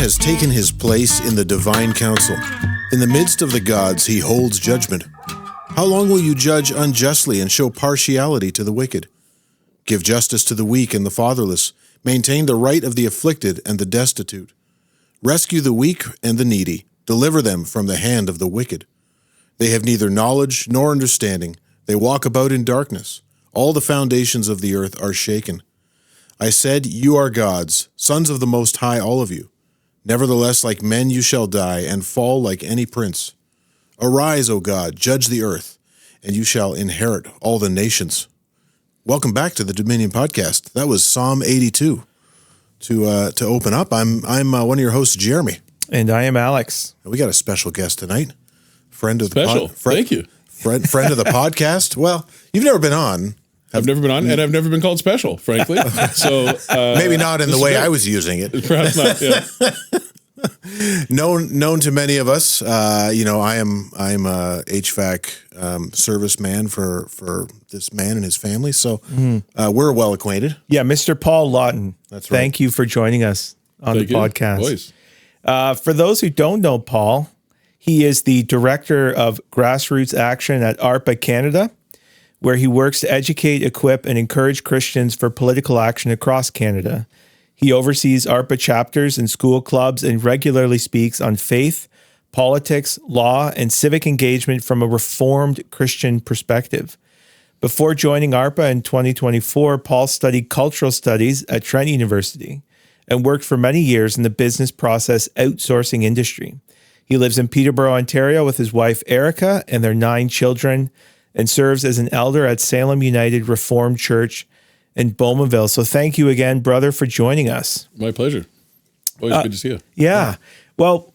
has taken his place in the divine council. In the midst of the gods, he holds judgment. How long will you judge unjustly and show partiality to the wicked? Give justice to the weak and the fatherless. Maintain the right of the afflicted and the destitute. Rescue the weak and the needy. Deliver them from the hand of the wicked. They have neither knowledge nor understanding. They walk about in darkness. All the foundations of the earth are shaken. I said, you are gods, sons of the Most High, all of you. Nevertheless, like men you shall die, and fall like any prince. Arise, O God, judge the earth, and you shall inherit all the nations. Welcome back to the Dominion Podcast. That was Psalm 82. To open up, I'm one of your hosts, Jeremy. And I am Alex. We got a special guest tonight. Friend of the Thank you. Friend of the podcast. Well, you've never been on. I've never been on, and I've never been called special, frankly. So maybe not in the way I was using it. Perhaps not. Yeah. known to many of us. I am a HVAC serviceman for this man and his family. So we're well acquainted. Yeah, Mr. Paul Lawton. That's right. Thank you for joining us on the podcast. Boys. For those who don't know Paul, he is the director of Grassroots Action at ARPA Canada, where he works to educate, equip, and encourage Christians for political action across Canada. He oversees ARPA chapters and school clubs and regularly speaks on faith, politics, law, and civic engagement from a Reformed Christian perspective. Before joining ARPA in 2024, Paul studied cultural studies at Trent University and worked for many years in the business process outsourcing industry. He lives in Peterborough, Ontario with his wife, Erica, and their 9 children, and serves as an elder at Salem United Reformed Church in Bowmanville. So thank you again, brother, for joining us. My pleasure. Always good to see you. Yeah. Well,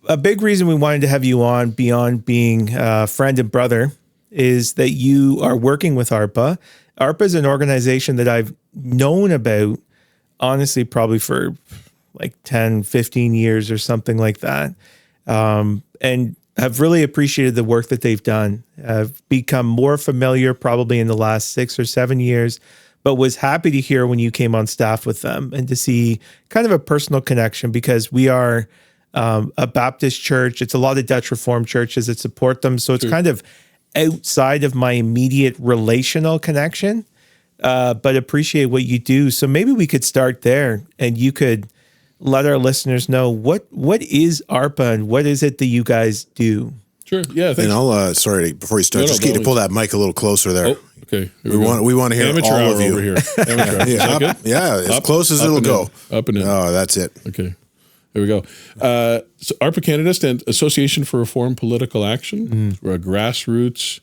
a big reason we wanted to have you on, beyond being a friend and brother, is that you are working with ARPA. ARPA is an organization that I've known about, honestly, probably for like 10, 15 years or something like that. And have really appreciated the work that they've done. I've become more familiar probably in the last 6 or 7 years, but was happy to hear when you came on staff with them and to see kind of a personal connection, because we are a Baptist church. It's a lot of Dutch Reformed churches that support them. So it's kind of outside of my immediate relational connection, but appreciate what you do. So maybe we could start there and you could let our listeners know what is ARPA and what is it that you guys do? Sure. Yeah. Thanks. And I'll sorry, before you start, just get to pull that mic a little closer there. Oh, okay. We want to hear Amateur all of you. over here. Amateur. Yeah, as close as it'll go. Up and in. Oh, that's it. Okay. There we go. So ARPA Canada stands Association for Reformed Political Action. We're a grassroots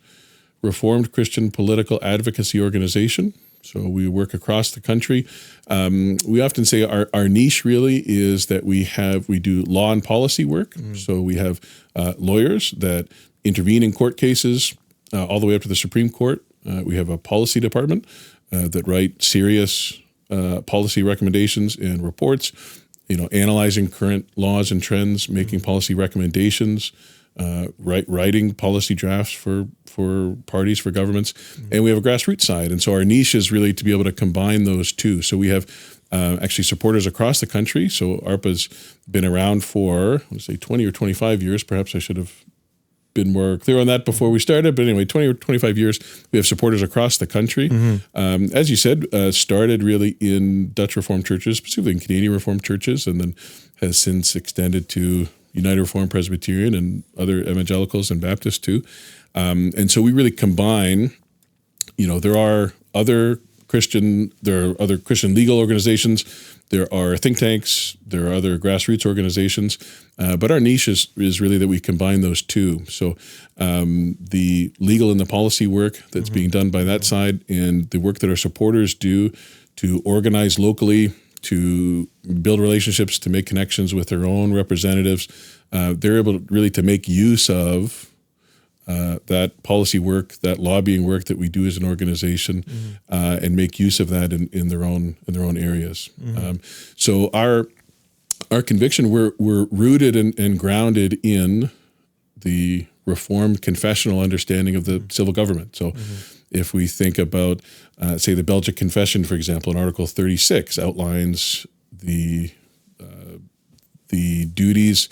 Reformed Christian political advocacy organization. So we work across the country. We often say our niche really is that we do law and policy work. So we have lawyers that intervene in court cases all the way up to the Supreme Court. We have a policy department that write serious policy recommendations and reports, analyzing current laws and trends, making policy recommendations, writing policy drafts for parties, for governments, and we have a grassroots side. And so our niche is really to be able to combine those two. So we have actually supporters across the country. So ARPA's been around for, let's say, 20 or 25 years. Perhaps I should have been more clear on that before we started. But anyway, 20 or 25 years, we have supporters across the country. As you said, started really in Dutch Reformed churches, specifically in Canadian Reformed churches, and then has since extended to United Reformed Presbyterian and other evangelicals and Baptists too. And so we really combine, there are other Christian legal organizations, there are think tanks, there are other grassroots organizations, but our niche is really that we combine those two. So the legal and the policy work that's being done by that side, and the work that our supporters do to organize locally, to build relationships, to make connections with their own representatives, they're able really to make use of that policy work, that lobbying work that we do as an organization, and make use of that in their own areas. So our conviction, we're rooted and grounded in the Reformed confessional understanding of the civil government. So if we think about, say, the Belgic Confession, for example, in Article 36 outlines the the duties,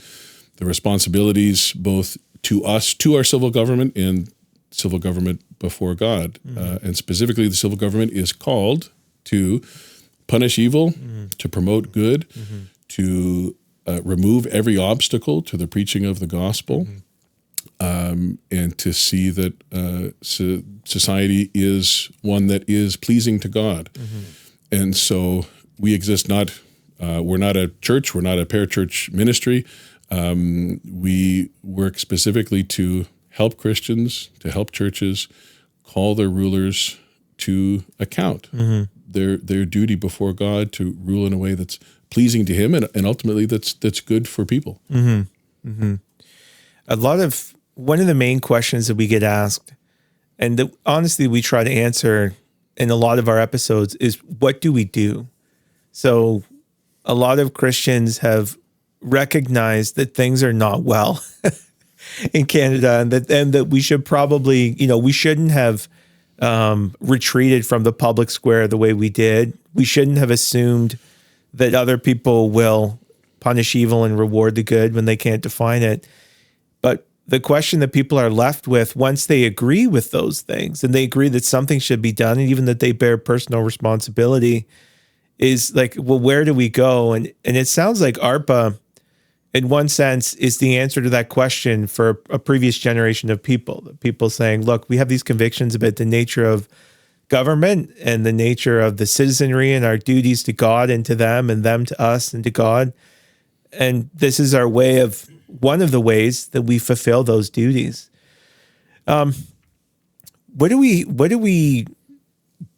the responsibilities, both to us, to our civil government, and civil government before God. And specifically, the civil government is called to punish evil, to promote good, to remove every obstacle to the preaching of the gospel, and to see that society is one that is pleasing to God. And so we exist not, we're not a church, we're not a parachurch ministry. We work specifically to help Christians, to help churches call their rulers to account. Their duty before God to rule in a way that's pleasing to Him, and ultimately that's good for people. One of the main questions that we get asked, and that honestly we try to answer in a lot of our episodes, is what do we do? So a lot of Christians have recognized that things are not well in Canada, and that we should probably, we shouldn't have retreated from the public square the way we did. We shouldn't have assumed that other people will punish evil and reward the good when they can't define it. But the question that people are left with, once they agree with those things and they agree that something should be done, and even that they bear personal responsibility, is like, well, where do we go? And it sounds like ARPA, in one sense, is the answer to that question for a previous generation of people. People saying, look, we have these convictions about the nature of government and the nature of the citizenry and our duties to God and to them to us and to God. And this is our way of, one of the ways that we fulfill those duties. What are we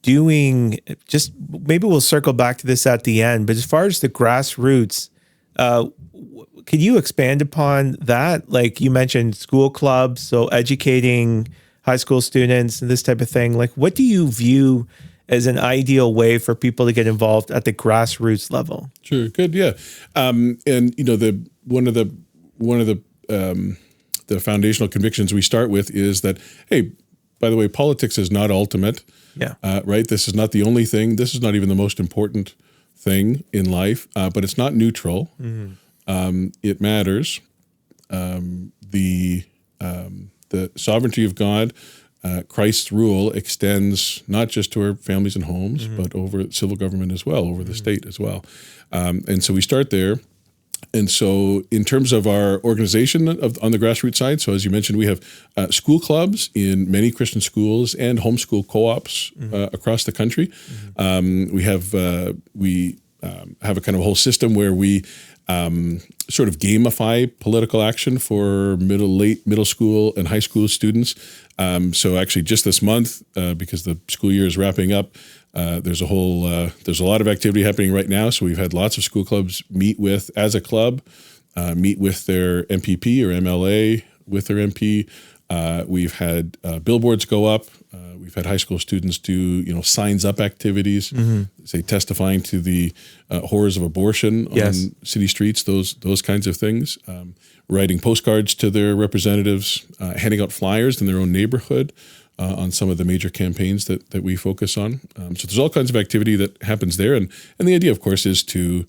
doing? Just maybe we'll circle back to this at the end, but as far as the grassroots, could you expand upon that? Like you mentioned school clubs, so educating high school students and this type of thing. Like, what do you view as an ideal way for people to get involved at the grassroots level? Sure, good, yeah. And one of the foundational convictions we start with is that, hey, by the way, politics is not ultimate. Yeah. Right. This is not the only thing. This is not even the most important thing in life. But it's not neutral. It matters. The sovereignty of God, Christ's rule extends not just to our families and homes, but over civil government as well, over the state as well. And so we start there. And so in terms of our organization on the grassroots side, so as you mentioned, we have school clubs in many Christian schools and homeschool co-ops across the country. We have a kind of a whole system where we sort of gamify political action for late middle school and high school students. So actually just this month, because the school year is wrapping up, there's a lot of activity happening right now. So we've had lots of school clubs meet with their MPP or MLA with their MP. We've had billboards go up. We've had high school students do, signs up activities, say testifying to the horrors of abortion on city streets, those kinds of things. Writing postcards to their representatives, handing out flyers in their own neighborhood on some of the major campaigns that we focus on. So there's all kinds of activity that happens there. And the idea, of course, is to,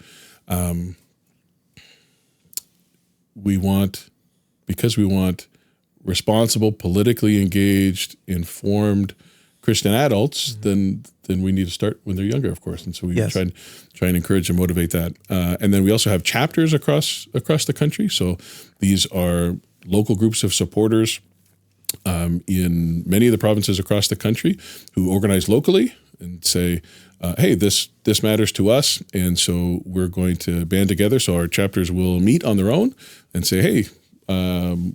we want responsible, politically engaged, informed Christian adults, then we need to start when they're younger, of course. And so we try and encourage and motivate that. And then we also have chapters across the country. So these are local groups of supporters in many of the provinces across the country who organize locally and say, hey, this matters to us, and so we're going to band together. So our chapters will meet on their own and say, hey,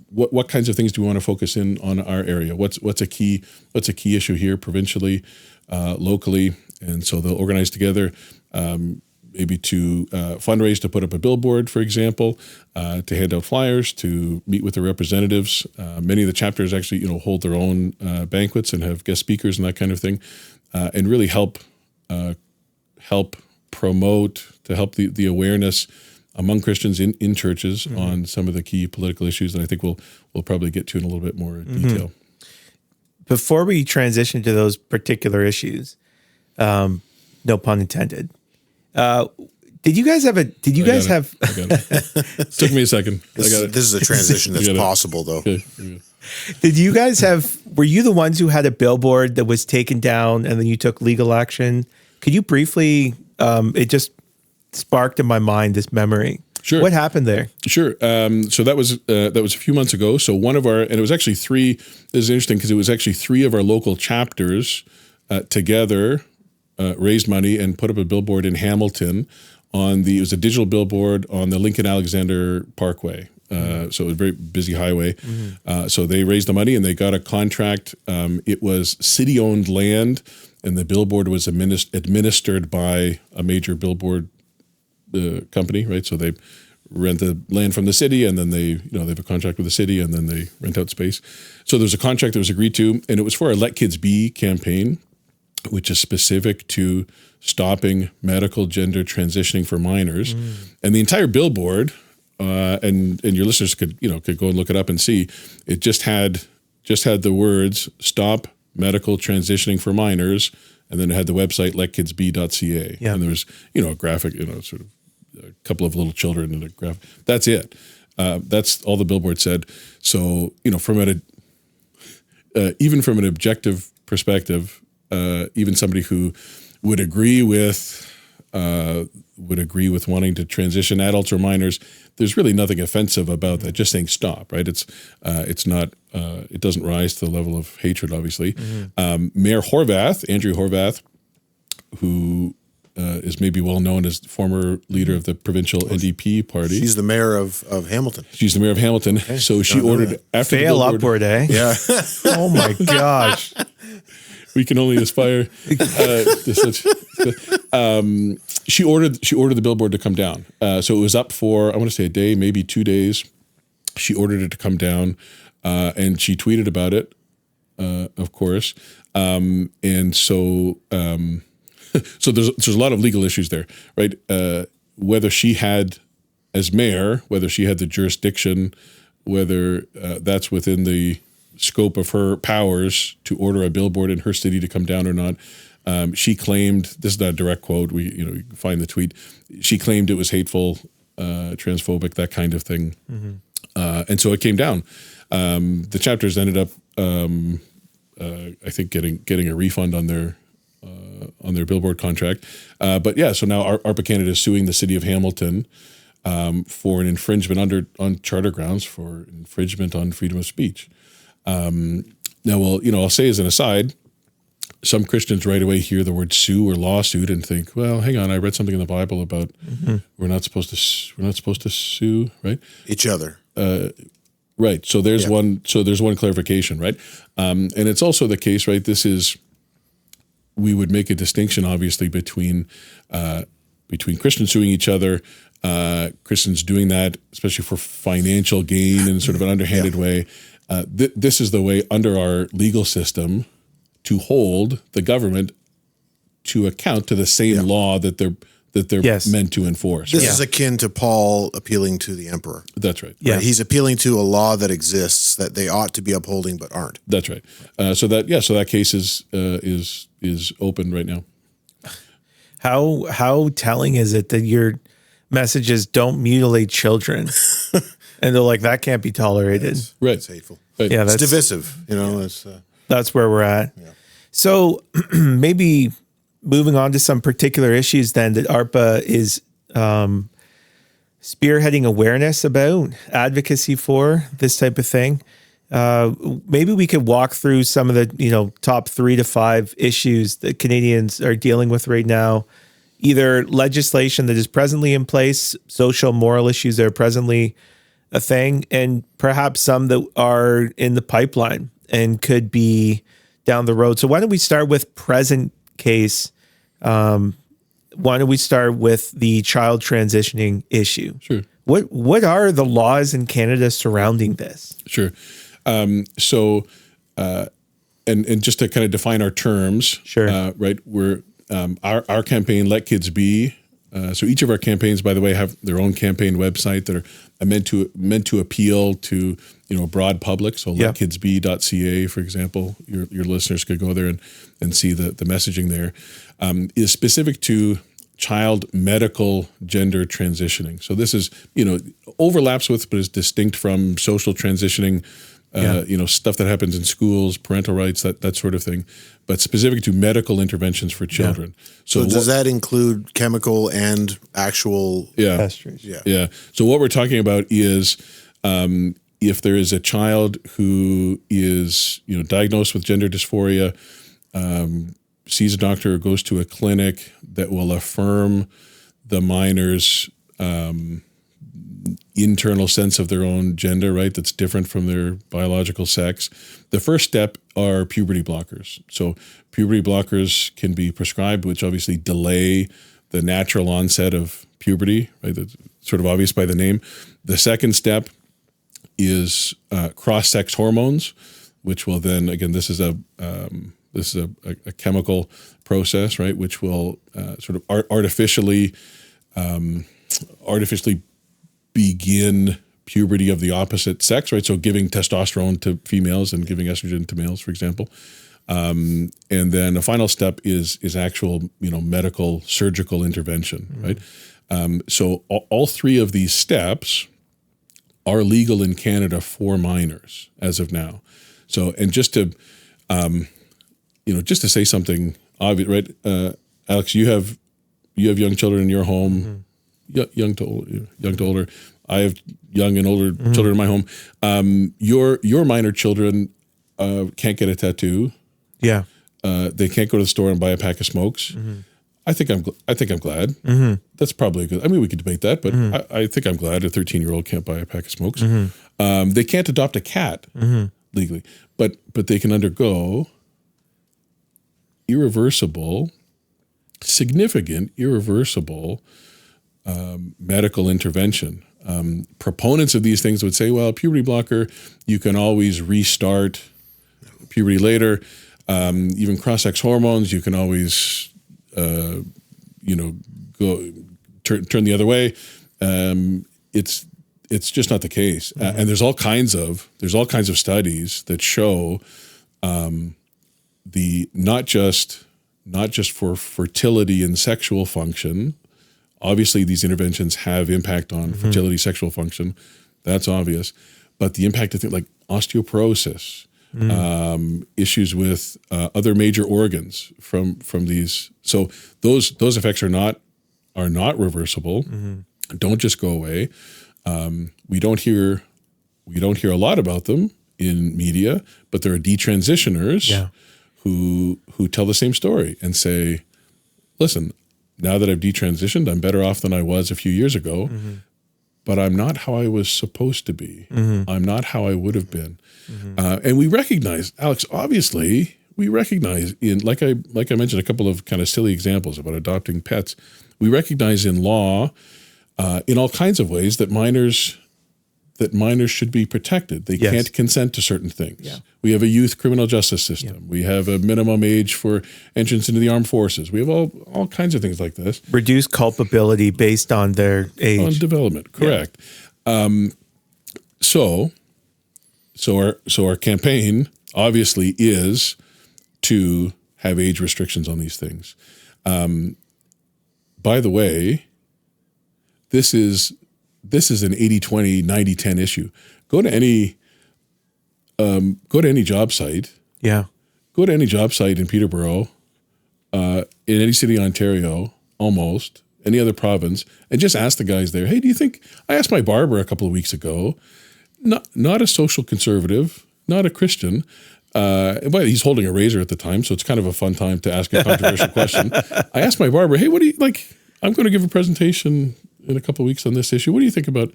what kinds of things do we want to focus in on our area? What's a key issue here provincially, locally? And so they'll organize together, maybe to fundraise to put up a billboard, for example, to hand out flyers, to meet with the representatives. Many of the chapters actually, hold their own banquets and have guest speakers and that kind of thing, and really help promote, to help the awareness among Christians in churches on some of the key political issues that I think we'll probably get to in a little bit more detail. Before we transition to those particular issues, no pun intended, Did you guys have It took me a second. This is a transition that's possible, though. Okay. Did you guys were you the ones who had a billboard that was taken down and then you took legal action? Could you briefly, it just sparked in my mind this memory. Sure. What happened there? Sure. So that was a few months ago. So one of our, and it was actually three, this is interesting because it was actually three of our local chapters together raised money and put up a billboard in Hamilton it was a digital billboard on the Lincoln Alexander Parkway. So it was a very busy highway. So they raised the money and they got a contract. It was city-owned land, and the billboard was administered by a major billboard company, right? So they rent the land from the city, and then they have a contract with the city, and then they rent out space. So there's a contract that was agreed to, and it was for our Let Kids Be campaign, which is specific to stopping medical gender transitioning for minors. And the entire billboard, and your listeners could go and look it up and see, it just had the words "Stop Medical Transitioning for Minors," and then it had the website letkidsbe.ca. Yeah. And there was a graphic, sort of a couple of little children and a graphic. That's it. That's all the billboard said. So even from an objective perspective, even somebody who would agree with wanting to transition adults or minors, there's really nothing offensive about that. Just saying stop, right? It's not. It doesn't rise to the level of hatred, obviously. Mayor Andrew Horvath, who is maybe well known as the former leader of the provincial NDP party. She's the mayor of Hamilton. She's the mayor of Hamilton. Okay. So she ordered after fail the upward, eh? Yeah. Oh my gosh. We can only aspire to such. She ordered the billboard to come down. So it was up for, I want to say, a day, maybe 2 days. She ordered it to come down, and she tweeted about it, of course. And so there's a lot of legal issues there, right? Whether she had, as mayor, whether she had the jurisdiction, whether that's within the scope of her powers to order a billboard in her city to come down or not. She claimed, this is not a direct quote, you can find the tweet. She claimed it was hateful, transphobic, that kind of thing. And so it came down. The chapters ended up, I think, getting a refund on their billboard contract. But yeah, so now ARPA Canada is suing the city of Hamilton for an infringement on charter grounds for infringement on freedom of speech. Now, well, I'll say as an aside, some Christians right away hear the word sue or lawsuit and think, well, hang on, I read something in the Bible about we're not supposed to sue, right? Each other. Right. So there's one clarification, right? And it's also the case, right? We would make a distinction, obviously, between Christians suing each other, Christians doing that, especially for financial gain in sort of an underhanded way. This is the way under our legal system to hold the government to account to the same law that they're meant to enforce. This is akin to Paul appealing to the emperor. That's right. Yeah. Right? He's appealing to a law that exists that they ought to be upholding but aren't. That's right. So that case is open right now. How telling is it that your messages don't mutilate children? And they're like, that can't be tolerated. Right. It's hateful. Right. Yeah, It's divisive. That's where we're at. Yeah. So maybe moving on to some particular issues then that ARPA is spearheading awareness about, advocacy for, this type of thing. Maybe we could walk through some of the top 3 to 5 issues that Canadians are dealing with right now, either legislation that is presently in place, social, moral issues that are presently a thing, and perhaps some that are in the pipeline and could be down the road. So why don't we start with present case? Why don't we start with the child transitioning issue? Sure. What are the laws in Canada surrounding this? Sure. And just to kind of define our terms, Sure. right? We're our campaign, Let Kids Be. So each of our campaigns, by the way, have their own campaign website that are meant to appeal to a broad public. So letkidsbe.ca, for example, your listeners could go there and see the messaging there. Is specific to child medical gender transitioning. So this is, overlaps with, but is distinct from social transitioning, stuff that happens in schools, parental rights, that sort of thing, but specific to medical interventions for children. Yeah. So does that include chemical and actual? Yeah. Castration? Yeah. So what we're talking about is if there is a child who is, diagnosed with gender dysphoria, sees a doctor or goes to a clinic that will affirm the minor's internal sense of their own gender, right? That's different from their biological sex. The first step are puberty blockers. So puberty blockers can be prescribed, which obviously delay the natural onset of puberty, right? That's sort of obvious by the name. The second step is cross-sex hormones, which will then, again, this is a chemical process, right? Which will sort of artificially begin puberty of the opposite sex, right? So giving testosterone to females and giving estrogen to males, for example. And then the final step is actual, medical surgical intervention, right? So all three of these steps are legal in Canada for minors as of now. So, and just to say something obvious, right? Alex, you have young children in your home, young to older. I have young and older children in my home. Your minor children can't get a tattoo. Yeah. They can't go to the store and buy a pack of smokes. I think I'm glad. That's probably good. I mean, we could debate that, but I think I'm glad a 13-year-old can't buy a pack of smokes. They can't adopt a cat legally, but they can undergo significant irreversible medical intervention. Proponents of these things would say, well, puberty blocker, you can always restart puberty later. Even cross-sex hormones, you can always, go turn the other way. It's just not the case. And there's all kinds of studies that show not just for fertility and sexual function. Obviously, these interventions have impact on fertility, sexual function. That's obvious. But the impact of things like osteoporosis, issues with other major organs from these. So those effects are not reversible. Don't just go away. We don't hear a lot about them in media, but there are detransitioners who tell the same story and say, listen, now that I've detransitioned, I'm better off than I was a few years ago, but I'm not how I was supposed to be. I'm not how I would have been. And we recognize, Alex, obviously, in, like I mentioned, a couple of kind of silly examples about adopting pets. We recognize in law, in all kinds of ways, that minors should be protected. They can't consent to certain things. Yeah. We have a youth criminal justice system. Yeah. We have a minimum age for entrance into the armed forces. We have all kinds of things like this. Reduce culpability based on their age. On development, correct. Yeah. So our campaign obviously is to have age restrictions on these things. By the way, this is an 80-20, 90-10 issue. Go to any job site. Yeah. Go to any job site in Peterborough, in any city in Ontario, almost, any other province, and just ask the guys there, hey, do you think, I asked my barber a couple of weeks ago, not a social conservative, not a Christian, but he's holding a razor at the time, so it's kind of a fun time to ask a controversial question. I asked my barber, hey, what do you, I'm going to give a presentation in a couple of weeks on this issue. What do you think about,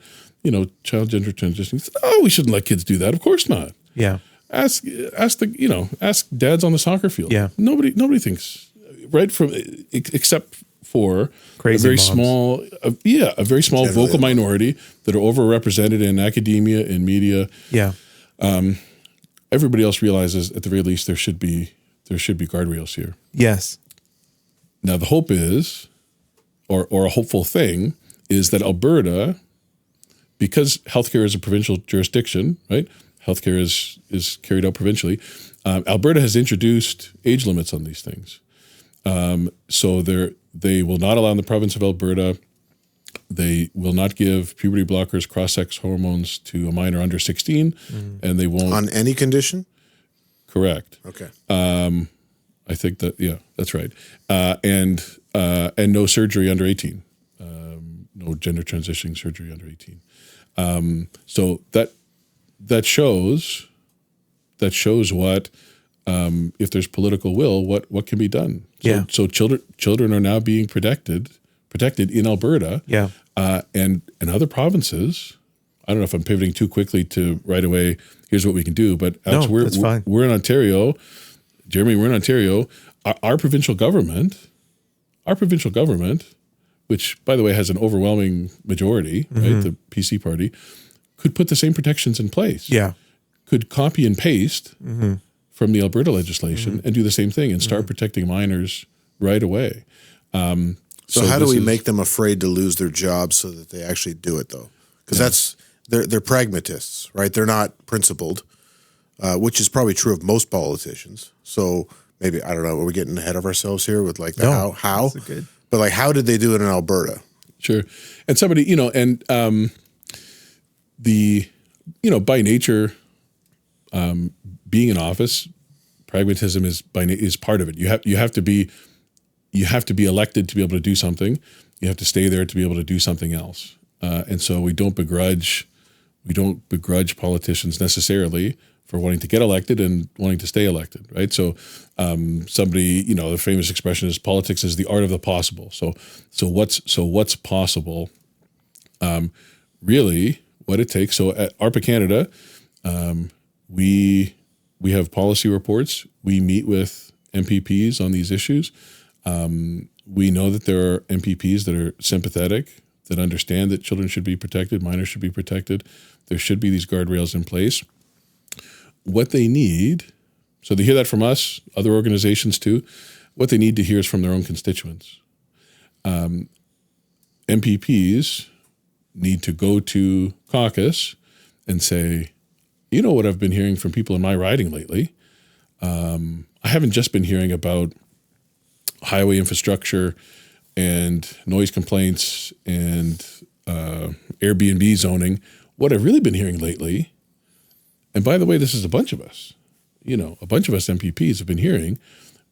child gender transitioning? He said, we shouldn't let kids do that. Of course not. Yeah. Ask dads on the soccer field. Yeah. Nobody thinks, right? Except for crazy a very moms. a very small vocal minority that are overrepresented in academia, in media. Yeah. Everybody else realizes, at the very least, there should be guardrails here. Yes. Now the hope is, or a hopeful thing, is that Alberta, because healthcare is a provincial jurisdiction, right? Healthcare is carried out provincially. Alberta has introduced age limits on these things. So They will not allow in the province of Alberta. They will not give puberty blockers, cross-sex hormones to a minor under 16, and they won't. On any condition? Correct. Okay. I think that, yeah, that's right. And no surgery under 18. No gender transitioning surgery under 18. So that shows what, if there's political will, what can be done. So children are now being protected in Alberta. Yeah. And in other provinces, I don't know if I'm pivoting too quickly to right away, here's what we can do, but Alex, that's fine. We're in Ontario. Jeremy, we're in Ontario. Our provincial government, which by the way has an overwhelming majority, right? The PC party, could put the same protections in place. Yeah. Could copy and paste from the Alberta legislation and do the same thing and start protecting minors right away. So how do we make them afraid to lose their jobs so that they actually do it, though? Because they're pragmatists, right? They're not principled, which is probably true of most politicians. So maybe, I don't know, are we getting ahead of ourselves here with like the how? Good. But like, how did they do it in Alberta? Sure. And somebody, by nature, being in office, pragmatism is part of it. You have to be elected to be able to do something. You have to stay there to be able to do something else. And so we don't begrudge politicians necessarily for wanting to get elected and wanting to stay elected, right? So the famous expression is politics is the art of the possible. So what's possible? Really, what it takes. So at ARPA Canada, we have policy reports. We meet with MPPs on these issues. We know that there are MPPs that are sympathetic, that understand that children should be protected, minors should be protected. There should be these guardrails in place. What they need, so they hear that from us, other organizations too, what they need to hear is from their own constituents. MPPs need to go to caucus and say, you know what I've been hearing from people in my riding lately? I haven't just been hearing about highway infrastructure and noise complaints and Airbnb zoning. What I've really been hearing lately, and by the way, this is a bunch of us, a bunch of us MPPs have been hearing,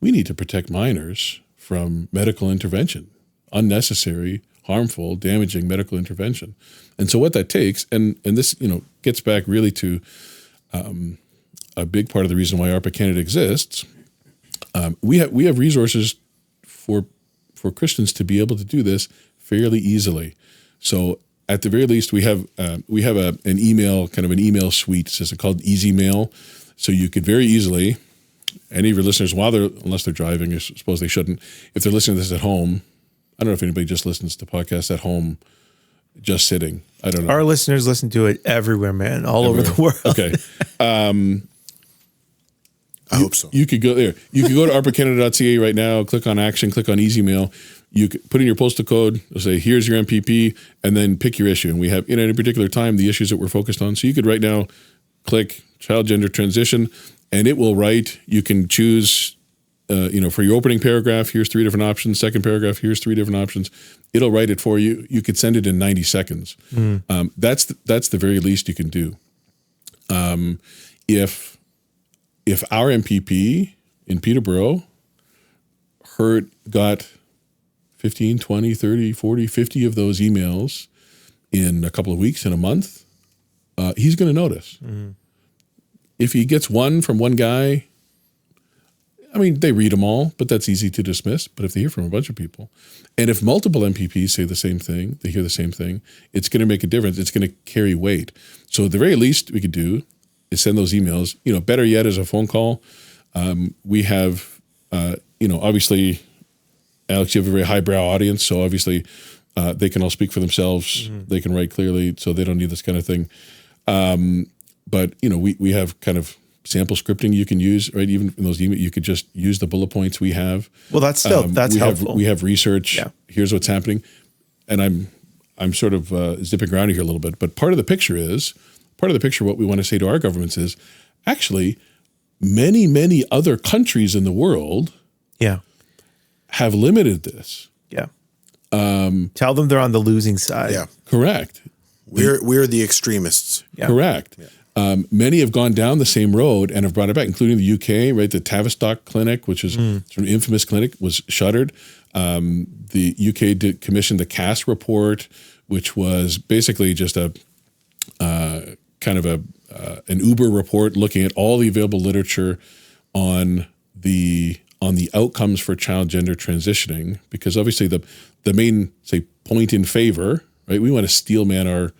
we need to protect minors from medical intervention, unnecessary, harmful, damaging medical intervention. And so what that takes, and this, gets back really to a big part of the reason why ARPA Canada exists. We have resources for Christians to be able to do this fairly easily. So at the very least, we have an email suite system called Easy Mail. So you could very easily, any of your listeners, unless they're driving, I suppose they shouldn't. If they're listening to this at home, I don't know if anybody just listens to podcasts at home, just sitting. I don't know. Our listeners listen to it everywhere, man, all over the world. Okay. I hope so. You could go there. You could go to arpacanada.ca right now, click on action, click on Easy Mail. You could put in your postal code, say, here's your MPP, and then pick your issue. And we have, in a particular time, the issues that we're focused on. So you could right now click child gender transition, and it will write. You can choose, for your opening paragraph, here's 3 different options. Second paragraph, here's 3 different options. It'll write it for you. You could send it in 90 seconds. That's the very least you can do. If our MPP in Peterborough got 15, 20, 30, 40, 50 of those emails in a couple of weeks, in a month, he's going to notice. If he gets one from one guy, they read them all, but that's easy to dismiss. But if they hear from a bunch of people, and if multiple MPPs say the same thing, they hear the same thing, it's going to make a difference. It's going to carry weight. So the very least we could do is send those emails. Better yet is a phone call. We have, obviously, Alex, you have a very highbrow audience, so obviously they can all speak for themselves. They can write clearly, so they don't need this kind of thing. But we have kind of sample scripting you can use, right? Even in those emails, you could just use the bullet points we have. Well, that's helpful. We have research. Yeah. Here's what's happening, and I'm sort of zipping around here a little bit. But part of the picture, what we want to say to our governments is, actually, many other countries in the world, have limited this. Yeah. Tell them they're on the losing side. Yeah. Correct. We're the extremists. Yeah. Correct. Yeah. Many have gone down the same road and have brought it back, including the UK, right? The Tavistock Clinic, which is sort of infamous clinic, was shuttered. The UK commissioned the Cass report, which was basically just a kind of an Uber report looking at all the available literature on the outcomes for child gender transitioning, because obviously the main, say, point in favor, right? We want to steel man our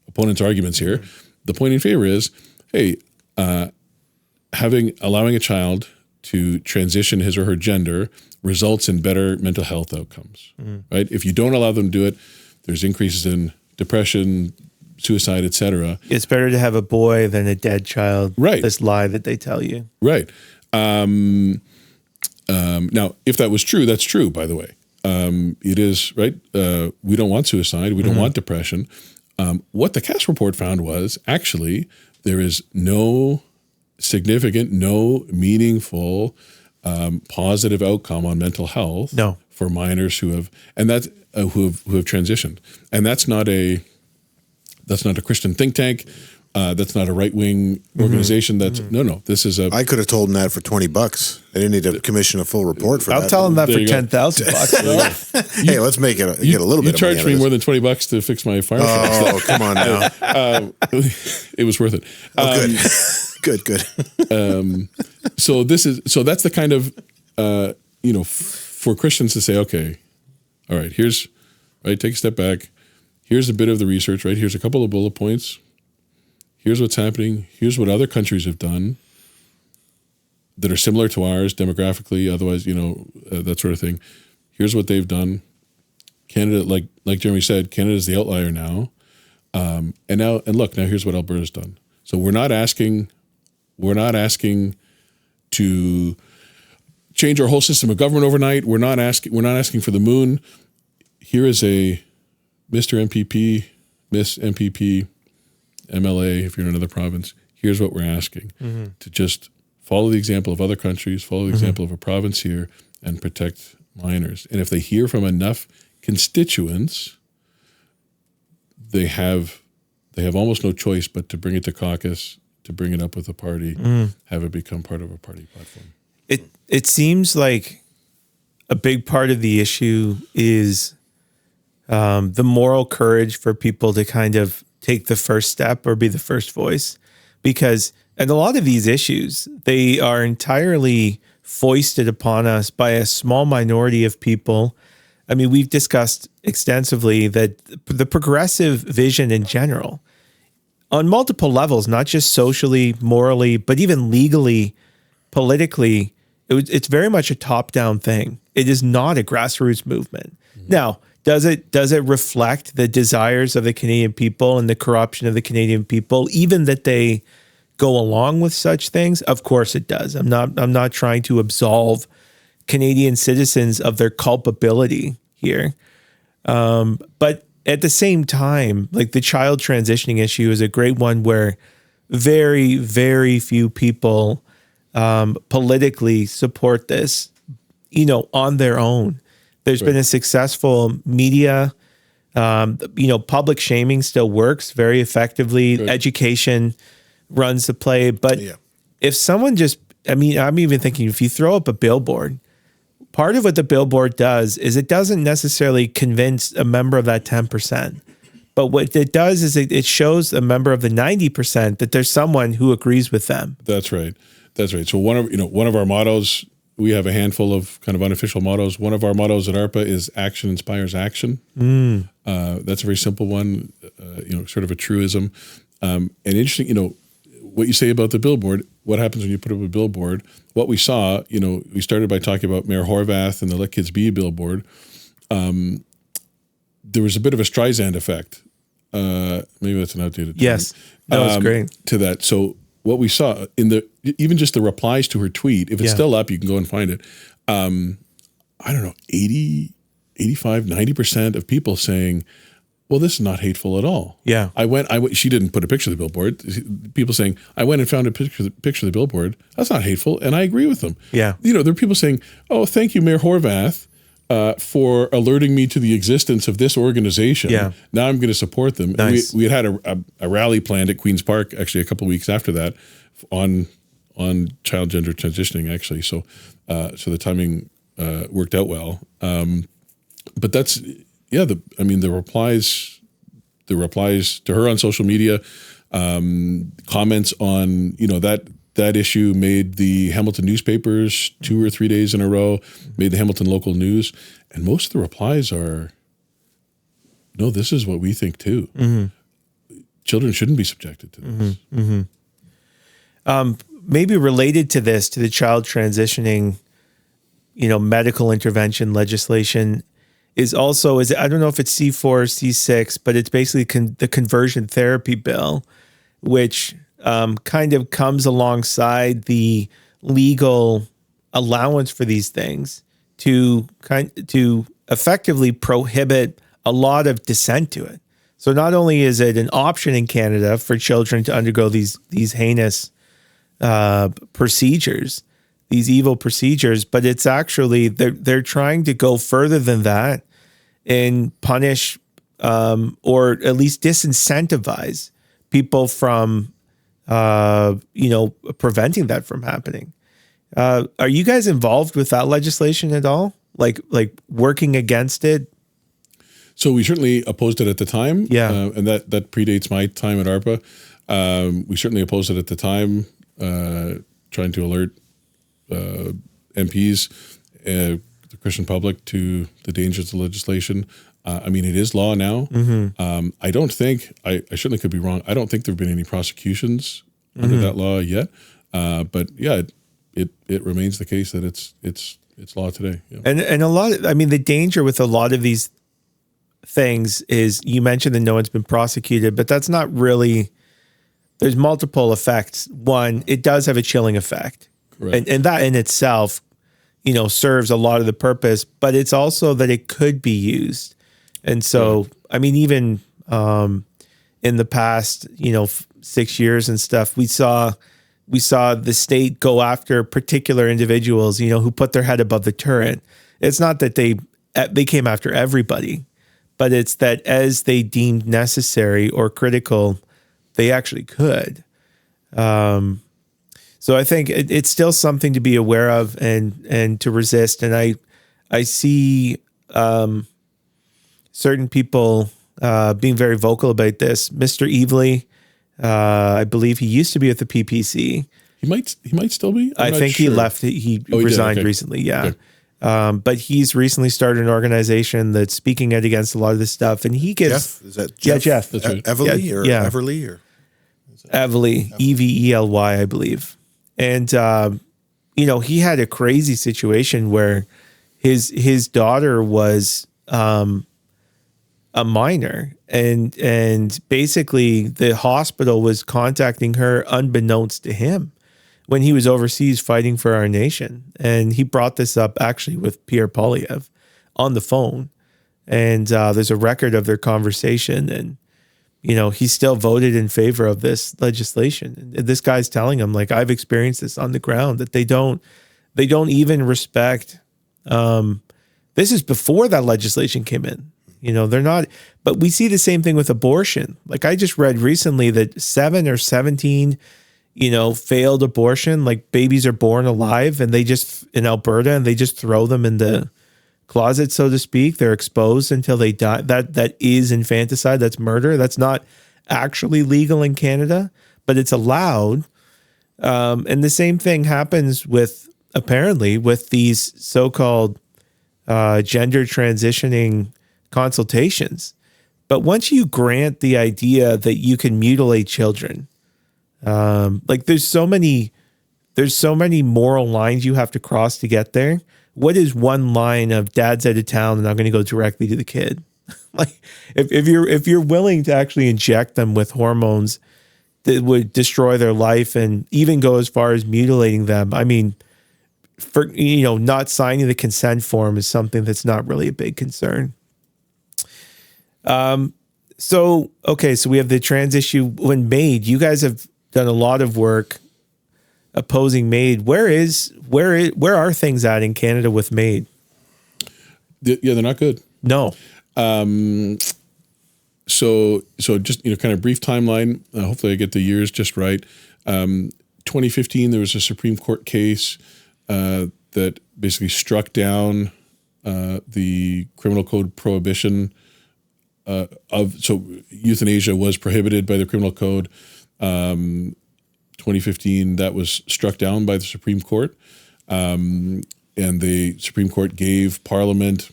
opponents' arguments here. The point in favor is, hey, allowing a child to transition his or her gender results in better mental health outcomes, right? If you don't allow them to do it, there's increases in depression, suicide, etc. It's better to have a boy than a dead child. Right. This lie that they tell you. Right. Now, if that was true, that's true, by the way. It is, right? We don't want suicide. We don't want depression. What the Cass report found was actually there is no significant, no meaningful positive outcome on mental health for minors who have transitioned. And that's not a Christian think tank. That's not a right-wing organization. That's no. This is I could have told him that for $20. I didn't need to commission a full report for that. I'll tell him that for $10,000. Hey, let's make it get a little bit. You charged me more than $20 to fix my fire. Oh, come on now. It was worth it. Good. So that's the kind of for Christians to say, okay, all right, take a step back. Here's a bit of the research, right? Here's a couple of bullet points. Here's what's happening. Here's what other countries have done that are similar to ours demographically, otherwise, that sort of thing. Here's what they've done. Canada, like Jeremy said, Canada's the outlier now. And look, here's what Alberta's done. So we're not asking to change our whole system of government overnight. We're not asking for the moon. Here is a Mr. MPP, Miss MPP, MLA, if you're in another province, here's what we're asking. To just follow the example of other countries, follow the example of a province here, and protect minors. And if they hear from enough constituents, they have almost no choice but to bring it to caucus, to bring it up with the party, have it become part of a party platform. It seems like a big part of the issue is the moral courage for people to kind of take the first step or be the first voice, because a lot of these issues, they are entirely foisted upon us by a small minority of people. I mean, we've discussed extensively that the progressive vision in general, on multiple levels, not just socially, morally, but even legally, politically, it's very much a top-down thing. It is not a grassroots movement. Now, does it reflect the desires of the Canadian people and the corruption of the Canadian people, even that they go along with such things? Of course it does. I'm not trying to absolve Canadian citizens of their culpability here. But at the same time, like the child transitioning issue is a great one where very, very few people politically support this, on their own. There's been a successful media, public shaming still works very effectively. Right. Education runs the play. But if someone I'm even thinking if you throw up a billboard, part of what the billboard does is it doesn't necessarily convince a member of that 10%. But what it does is it shows a member of the 90% that there's someone who agrees with them. That's right. So one of our mottos, we have a handful of kind of unofficial mottos. One of our mottos at ARPA is action inspires action. That's a very simple one, sort of a truism. And interesting, what you say about the billboard, what happens when you put up a billboard. What we saw, we started by talking about Mayor Horvath and the Let Kids Be billboard. There was a bit of a Streisand effect. Maybe that's an outdated term. Yes, that was great. To that. So what we saw even just the replies to her tweet, if it's still up, you can go and find it. I don't know, 80, 85, 90% of people saying, well, this is not hateful at all. Yeah. She didn't put a picture of the billboard. People saying, I went and found a picture of the billboard. That's not hateful. And I agree with them. Yeah. There are people saying, oh, thank you, Mayor Horvath. for alerting me to the existence of this organization. Yeah. Now I'm going to support them. Nice. And we had a rally planned at Queen's Park actually a couple of weeks after that on child gender transitioning actually. So the timing worked out well. But that's the replies to her on social media, comments on that issue made the Hamilton newspapers 2 or 3 days in a row, made the Hamilton local news, and most of the replies are, no, this is what we think too. Mm-hmm. Children shouldn't be subjected to this. Mm-hmm. Mm-hmm. Maybe related to this, to the child transitioning, medical intervention legislation is I don't know if it's C4 or C6, but it's basically the conversion therapy bill, which kind of comes alongside the legal allowance for these things to effectively prohibit a lot of dissent to it. So not only is it an option in Canada for children to undergo these heinous procedures, these evil procedures, but it's actually they're trying to go further than that and punish or at least disincentivize people from preventing that from happening. Are you guys involved with that legislation at all? Like working against it? So we certainly opposed it at the time. Yeah. And that predates my time at ARPA. We certainly opposed it at the time, trying to alert MPs, the Christian public to the dangers of legislation. It is law now. Mm-hmm. I don't think, I certainly could be wrong, I don't think there have been any prosecutions under that law yet. But yeah, it remains the case that it's law today. Yeah. And a lot of, the danger with a lot of these things is, you mentioned that no one's been prosecuted, but that's not really, there's multiple effects. One, it does have a chilling effect. Correct. And that in itself, serves a lot of the purpose, but it's also that it could be used. And so, even in the past, 6 years and stuff, we saw the state go after particular individuals, who put their head above the turret. It's not that they came after everybody, but it's that as they deemed necessary or critical, they actually could. So I think it's still something to be aware of and to resist. And I see certain people being very vocal about this. Mr. Evely, I believe he used to be with the PPC. He might still be. I think he left. He resigned recently. Yeah. Okay. But he's recently started an organization that's speaking out against a lot of this stuff. And he gives Jeff. Is that Jeff? Yeah, Jeff. That's right. Everly or Everly or Evely, Evely, I believe. And he had a crazy situation where his daughter was a minor, and basically the hospital was contacting her unbeknownst to him when he was overseas fighting for our nation. And he brought this up actually with Pierre Poilievre on the phone. And there's a record of their conversation, and he still voted in favor of this legislation. And this guy's telling him, like, I've experienced this on the ground, that they don't even respect. This is before that legislation came in. They're not, but we see the same thing with abortion. Like, I just read recently that 7 or 17, failed abortion, like babies are born alive and they just, in Alberta, and they just throw them in the closet, so to speak. They're exposed until they die. That is infanticide. That's murder. That's not actually legal in Canada, but it's allowed. And the same thing happens apparently with these so-called gender transitioning consultations. But once you grant the idea that you can mutilate children, there's so many moral lines you have to cross to get there. What is one line of dad's out of town and I'm going to go directly to the kid? Like, if you're willing to actually inject them with hormones that would destroy their life and even go as far as mutilating them, for not signing the consent form is something that's not really a big concern. So we have the trans issue. When MAID, you guys have done a lot of work opposing MAID. Where are things at in Canada with MAID? They're not good. No. So just, kind of brief timeline. Hopefully I get the years just right. 2015, there was a Supreme Court case that basically struck down the criminal code prohibition so euthanasia was prohibited by the criminal code. 2015, that was struck down by the Supreme Court. And the Supreme Court gave Parliament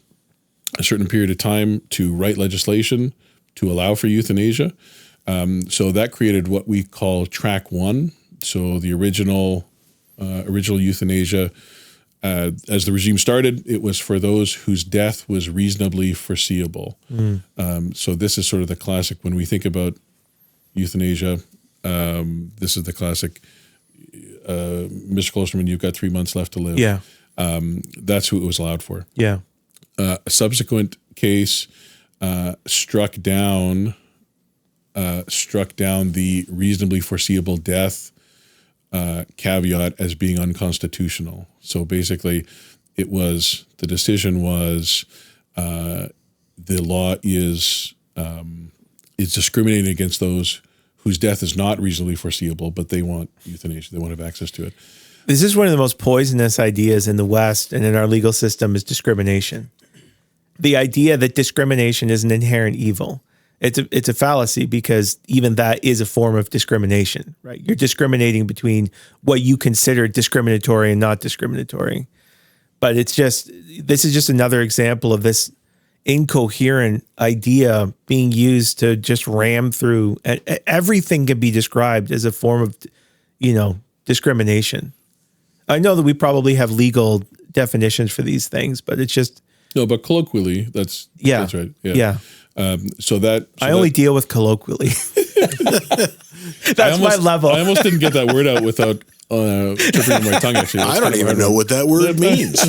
a certain period of time to write legislation to allow for euthanasia. So that created what we call Track 1. So the original euthanasia, as the regime started, it was for those whose death was reasonably foreseeable. So this is sort of the classic when we think about euthanasia. This is the classic, Mr. Klosterman, you've got 3 months left to live. Yeah. That's who it was allowed for. Yeah. A subsequent case struck down the reasonably foreseeable death caveat as being unconstitutional. So basically, the decision was the law is discriminating against those whose death is not reasonably foreseeable, but they want euthanasia. They want to have access to it. This is one of the most poisonous ideas in the West and in our legal system is discrimination. The idea that discrimination is an inherent evil. It's a fallacy because even that is a form of discrimination, right? You're discriminating between what you consider discriminatory and not discriminatory. But this is just another example of this incoherent idea being used to just ram through. Everything can be described as a form of, discrimination. I know that we probably have legal definitions for these things, but it's just no. But colloquially, that's right. Yeah. I only deal with colloquially. That's my level. I almost didn't get that word out without tripping on my tongue. Actually, I don't even know what that word means.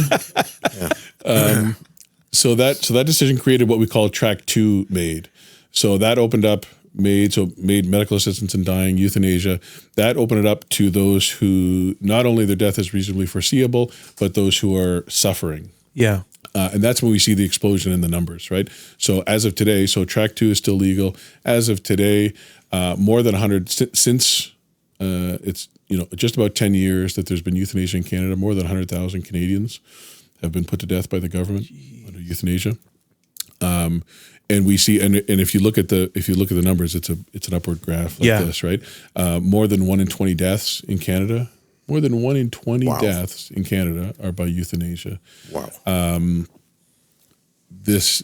So that decision created what we call Track 2 MAID. So that opened up MAID, so MAID, medical assistance in dying, euthanasia. That opened it up to those who not only their death is reasonably foreseeable, but those who are suffering. Yeah. And that's when we see the explosion in the numbers, right? So as of today, Track 2 is still legal. As of today, more than 100, since it's just about 10 years that there's been euthanasia in Canada, more than 100,000 Canadians have been put to death by the government under euthanasia. And we see, and if you look at the numbers, it's an upward graph like this, right? More than 1 in 20 deaths in Canada. More than 1 in 20 deaths in Canada are by euthanasia. Wow. It's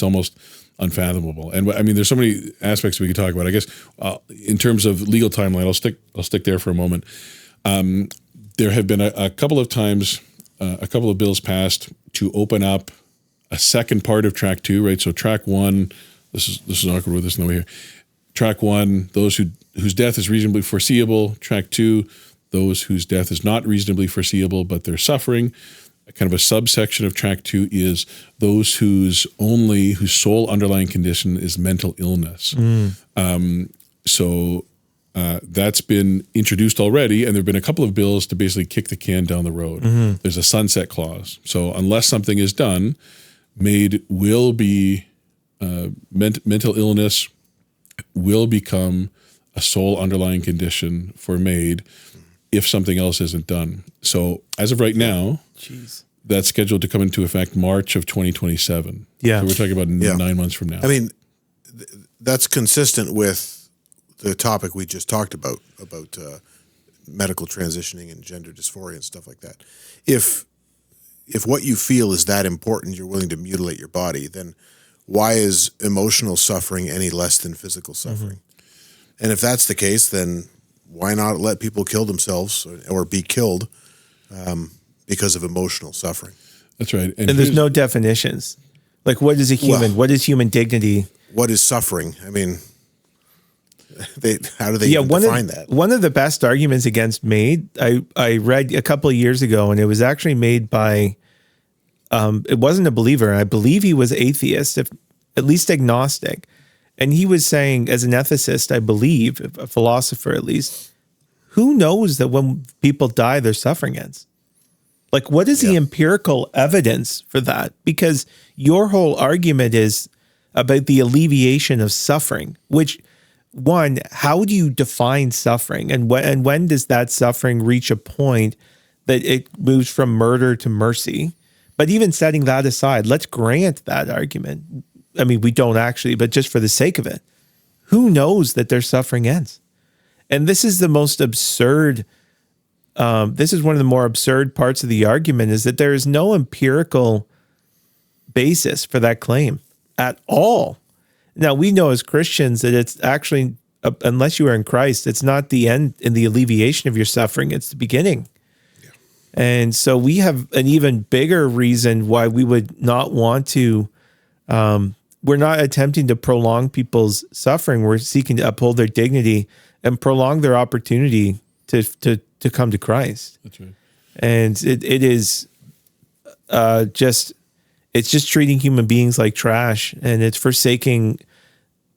almost unfathomable. And I mean, there's so many aspects we could talk about. I guess in terms of legal timeline, I'll stick there for a moment. There have been a couple of times, a couple of bills passed to open up a second part of Track 2, right? So Track 1, this is awkward with this no here. Track 1, those whose death is reasonably foreseeable. Track 2, those whose death is not reasonably foreseeable, but they're suffering. Kind of a subsection of Track 2 is those whose sole underlying condition is mental illness. That's been introduced already, and there have been a couple of bills to basically kick the can down the road. There's a sunset clause. So unless something is done, MAID will be, mental illness will become a sole underlying condition for MAID if something else isn't done. So as of right now, that's scheduled to come into effect March of 2027. Yeah. So we're talking about 9 months from now. I mean, that's consistent with the topic we just talked about medical transitioning and gender dysphoria and stuff like that. If what you feel is that important, you're willing to mutilate your body, then why is emotional suffering any less than physical suffering? And if that's the case, then why not let people kill themselves or be killed because of emotional suffering? That's right. And there's no definitions. Like, what is a human? What is human dignity? What is suffering? I mean, how do they even define that? One of the best arguments against MAID, I read a couple of years ago, and it was actually made by, it wasn't a believer. I believe he was atheist, at least agnostic. And he was saying, as an ethicist, I believe, a philosopher at least, who knows that when people die, their suffering ends? Like, what is the empirical evidence for that? Because your whole argument is about the alleviation of suffering, which, one, how do you define suffering? And when does that suffering reach a point that it moves from murder to mercy? But even setting that aside, let's grant that argument. I mean, we don't actually, but just for the sake of it, who knows that their suffering ends? And this is the most absurd. This is one of the more absurd parts of the argument, is that there is no empirical basis for that claim at all. Now, we know as Christians that it's actually, unless you are in Christ, it's not the end in the alleviation of your suffering, it's the beginning. Yeah. And so we have an even bigger reason why we would not want to, we're not attempting to prolong people's suffering. We're seeking to uphold their dignity and prolong their opportunity to come to Christ. That's right. And it is it's just treating human beings like trash, and it's forsaking,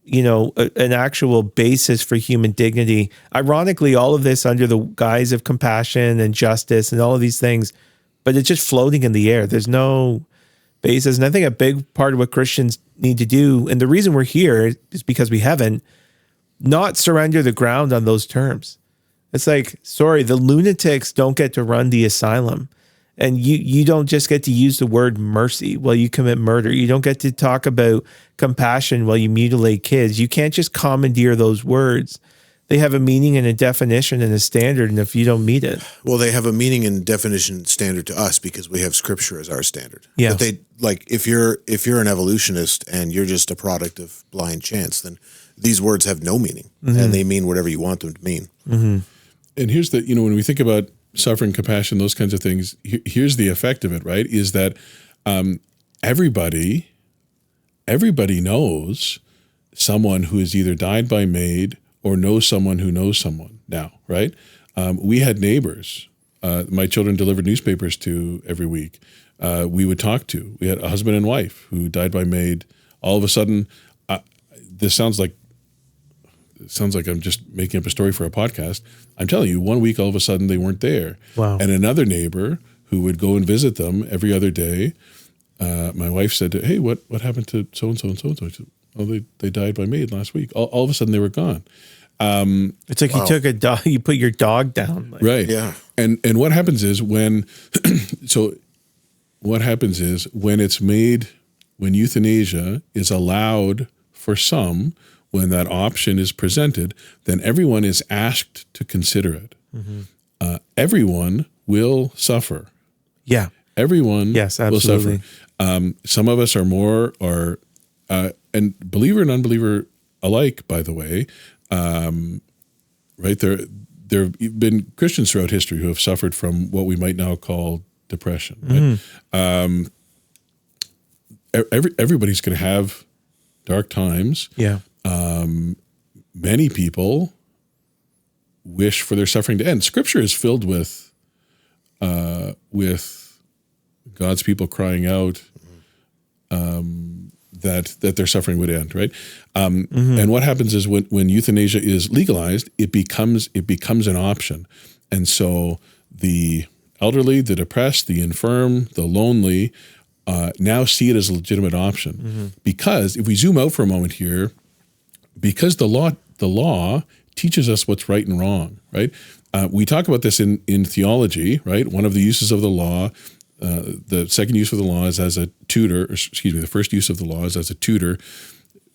an actual basis for human dignity. Ironically, all of this under the guise of compassion and justice and all of these things, but it's just floating in the air. There's no basis. And I think a big part of what Christians need to do, and the reason we're here is because we haven't, not surrender the ground on those terms. It's like, sorry, the lunatics don't get to run the asylum. And you don't just get to use the word mercy while you commit murder. You don't get to talk about compassion while you mutilate kids. You can't just commandeer those words. They have a meaning and a definition and a standard, and if you don't meet it. Well, they have a meaning and definition standard to us because we have Scripture as our standard. Yeah. But they, like, if you're an evolutionist and you're just a product of blind chance, then these words have no meaning, and they mean whatever you want them to mean. Mm-hmm. And here's the, when we think about suffering, compassion, those kinds of things, here's the effect of it, right? Is that everybody knows someone who has either died by MAID or knows someone who knows someone now, right? We had neighbors. My children delivered newspapers to every week. We would talk to. We had a husband and wife who died by MAID. All of a sudden, this sounds like I'm just making up a story for a podcast. I'm telling you, one week, all of a sudden, they weren't there. Wow. And another neighbor who would go and visit them every other day, my wife said, hey, what happened to so-and-so and so-and-so? I said, oh, they died by MAID last week. All of a sudden, they were gone. It's like you took a dog, you put your dog down. Like. Right. Yeah. And what happens is when it's made, when euthanasia is allowed for some, when that option is presented, then everyone is asked to consider it. Mm-hmm. Everyone will suffer. Yeah. Everyone yes, will absolutely. suffer. Some of us are more, and believer and unbeliever alike, by the way, right? There have been Christians throughout history who have suffered from what we might now call depression. Right? Everybody's going to have dark times. Yeah. Many people wish for their suffering to end. Scripture is filled with God's people crying out that their suffering would end, right? And what happens is when euthanasia is legalized, it becomes an option, and so the elderly, the depressed, the infirm, the lonely now see it as a legitimate option. Because if we zoom out for a moment here, because the law teaches us what's right and wrong, right? We talk about this in theology, right? One of the uses of the law, the second use of the law is as a tutor, the first use of the law is as a tutor.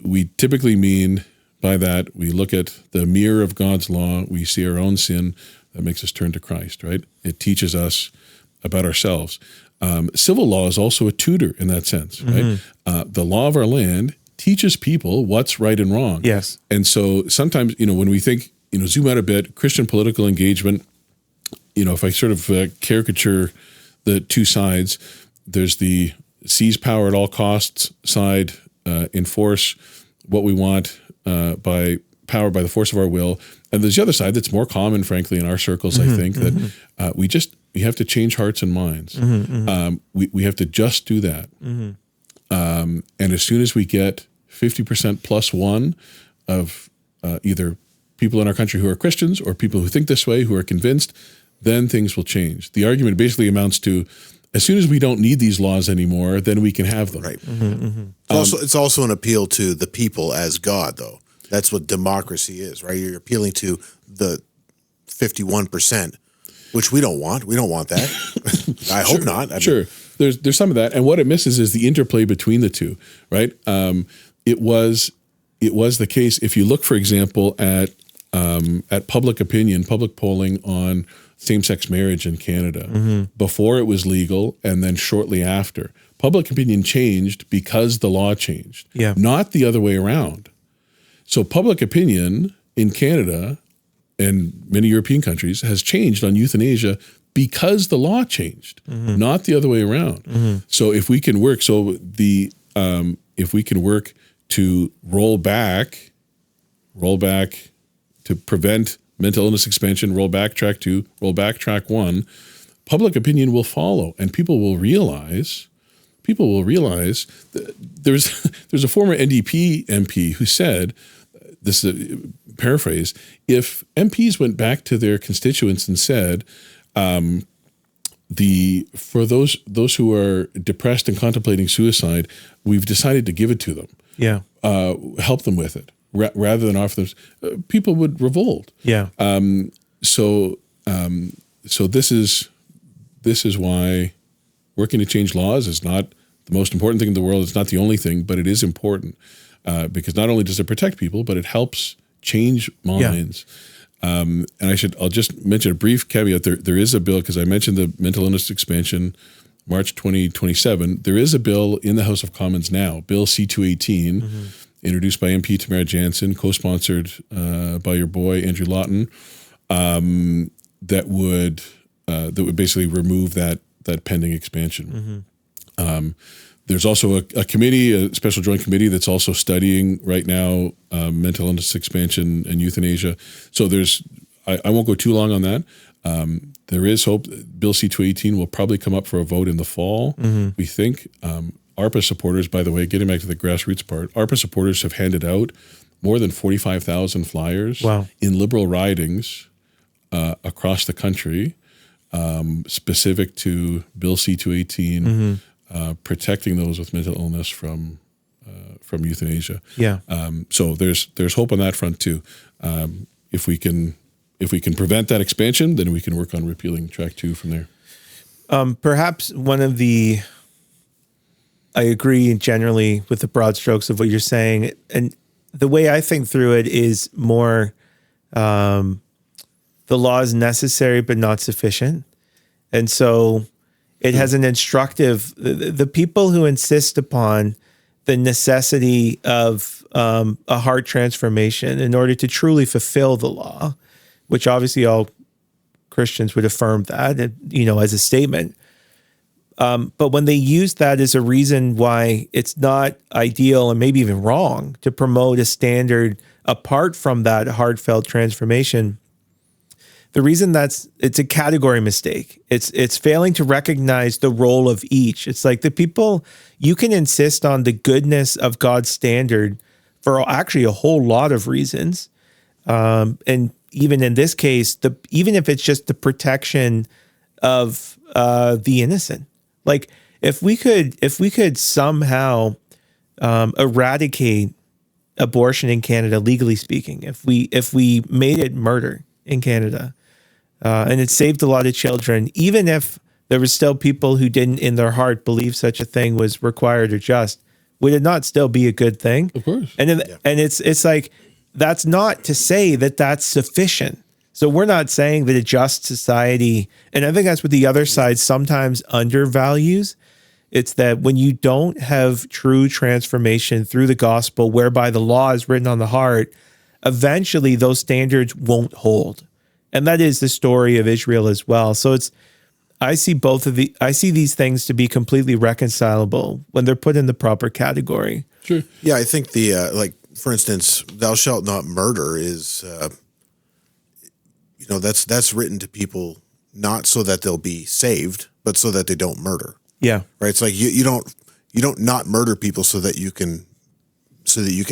We typically mean by that, we look at the mirror of God's law, we see our own sin, that makes us turn to Christ, right? It teaches us about ourselves. Civil law is also a tutor in that sense, right? The law of our land teaches people what's right and wrong. Yes. And so sometimes, when we think, zoom out a bit, Christian political engagement, if I sort of caricature the two sides, there's the seize power at all costs side, enforce what we want by power by the force of our will. And there's the other side that's more common, frankly, in our circles, I think, that we have to change hearts and minds. We have to just do that. And as soon as we get 50% plus one of either people in our country who are Christians or people who think this way, who are convinced, then things will change. The argument basically amounts to, as soon as we don't need these laws anymore, then we can have them. Right. It's also an appeal to the people as God, though. That's what democracy is, right? You're appealing to the 51%, which we don't want. We don't want that. I hope not. Sure. There's some of that, and what it misses is the interplay between the two, right? It was the case. If you look, for example, at public opinion, public polling on same-sex marriage in Canada before it was legal, and then shortly after, public opinion changed because the law changed, not the other way around. So public opinion in Canada and many European countries has changed on euthanasia because the law changed, not the other way around. So if we can work, if we can work to roll back to prevent mental illness expansion, roll back track 2, roll back track 1, public opinion will follow, and people will realize that there's a former NDP MP who said, this is a paraphrase, if MPs went back to their constituents and said, for those who are depressed and contemplating suicide, we've decided to give it to them. Yeah. Help them with it rather than offer them. People would revolt. Yeah. So this is why working to change laws is not the most important thing in the world. It's not the only thing, but it is important because not only does it protect people, but it helps change minds. And I'll just mention a brief caveat. There is a bill, because I mentioned the mental illness expansion, March 2027. There is a bill in the House of Commons now, Bill C-218, introduced by MP Tamara Jansen, co-sponsored by your boy Andrew Lawton, that would basically remove that pending expansion. There's also a committee, a special joint committee that's also studying right now mental illness expansion and euthanasia. So I won't go too long on that. There is hope. Bill C-218 will probably come up for a vote in the fall, we think. ARPA supporters, by the way, getting back to the grassroots part, ARPA supporters have handed out more than 45,000 flyers in liberal ridings across the country, specific to Bill C-218, protecting those with mental illness from euthanasia. Yeah. So there's hope on that front too. If we can prevent that expansion, then we can work on repealing track 2 from there. Perhaps I agree generally with the broad strokes of what you're saying, and the way I think through it is more the law is necessary but not sufficient, and so it has an instructive. The people who insist upon the necessity of a heart transformation in order to truly fulfill the law, which obviously all Christians would affirm that, as a statement. But when they use that as a reason why it's not ideal and maybe even wrong to promote a standard apart from that heartfelt transformation, the reason it's a category mistake. It's failing to recognize the role of each. It's like the people, you can insist on the goodness of God's standard for actually a whole lot of reasons. And even in this case, even if it's just the protection of the innocent. Like if we could somehow eradicate abortion in Canada, legally speaking, if we made it murder in Canada, and it saved a lot of children, even if there was still people who didn't in their heart believe such a thing was required or just, would it not still be a good thing? Of course. And it's like, that's not to say that that's sufficient. So we're not saying that a just society, and I think that's what the other side sometimes undervalues. It's that when you don't have true transformation through the gospel, whereby the law is written on the heart, eventually those standards won't hold. And that is the story of Israel as well. So I see these things to be completely reconcilable when they're put in the proper category. Sure. Yeah, I think for instance, thou shalt not murder is, that's written to people not so that they'll be saved, but so that they don't murder. Yeah. Right. It's like you don't not murder people so that you can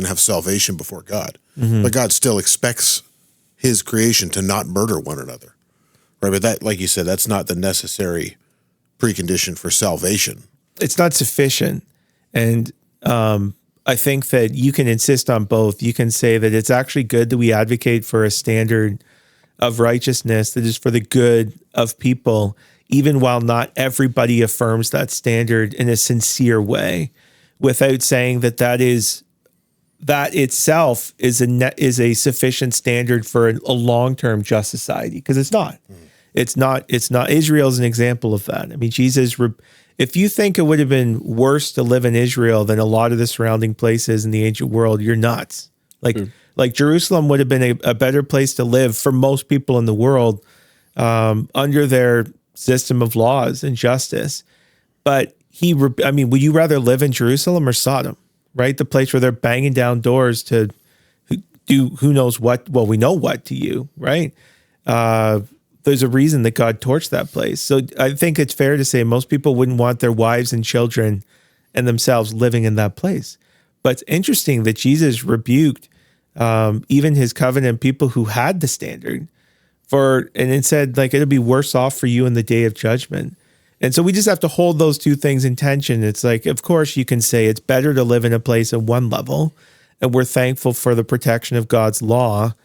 have salvation before God. But God still expects his creation to not murder one another. Right, but that, like you said, that's not the necessary precondition for salvation. It's not sufficient. And I think that you can insist on both. You can say that it's actually good that we advocate for a standard of righteousness that is for the good of people, even while not everybody affirms that standard in a sincere way, without saying that that itself is a sufficient standard for a long-term just society, because it's not. It's not. Israel is an example of that. I mean, Jesus, if you think it would have been worse to live in Israel than a lot of the surrounding places in the ancient world, you're nuts. Like Jerusalem would have been a better place to live for most people in the world under their system of laws and justice. But would you rather live in Jerusalem or Sodom, right? The place where they're banging down doors to do who knows what? Well, we know what to you, right? There's a reason that God torched that place. So I think it's fair to say most people wouldn't want their wives and children and themselves living in that place. But it's interesting that Jesus rebuked even his covenant people who had the standard and it said, like, it'll be worse off for you in the day of judgment. And so we just have to hold those two things in tension. It's like, of course you can say it's better to live in a place at one level, and we're thankful for the protection of God's law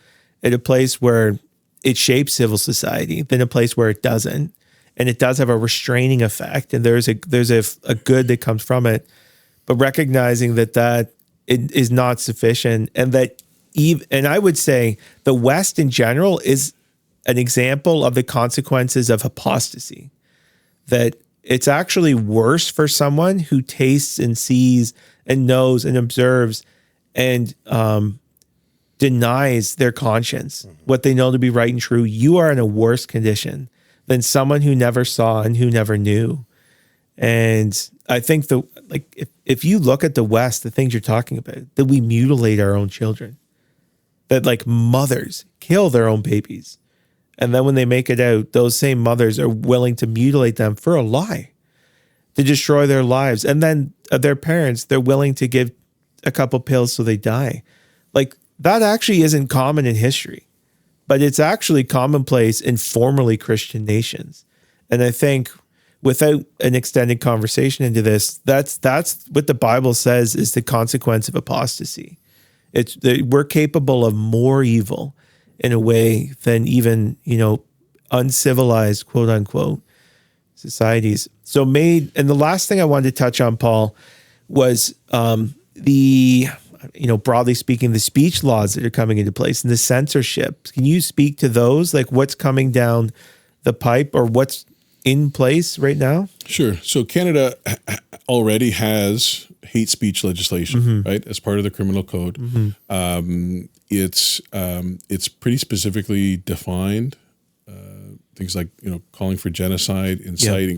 at a place where it shapes civil society than a place where it doesn't. And it does have a restraining effect, and there's a good that comes from it. But recognizing that it is not sufficient, and I would say the West in general is an example of the consequences of apostasy. That it's actually worse for someone who tastes and sees and knows and observes and denies their conscience, what they know to be right and true. You are in a worse condition than someone who never saw and who never knew. And I think if you look at the West, the things you're talking about, that we mutilate our own children, that like mothers kill their own babies. And then when they make it out, those same mothers are willing to mutilate them for a lie, to destroy their lives. And then their parents, they're willing to give a couple pills so they die. Like, that actually isn't common in history, but it's actually commonplace in formerly Christian nations. And I think without an extended conversation into this, that's what the Bible says is the consequence of apostasy. We're capable of more evil in a way than even, uncivilized, quote unquote, societies. So MAID, and the last thing I wanted to touch on, Paul, was broadly speaking, the speech laws that are coming into place and the censorship. Can you speak to those? Like, what's coming down the pipe or what's in place right now? Sure. So Canada already has hate speech legislation, right, as part of the criminal code. It's pretty specifically defined. Things like calling for genocide,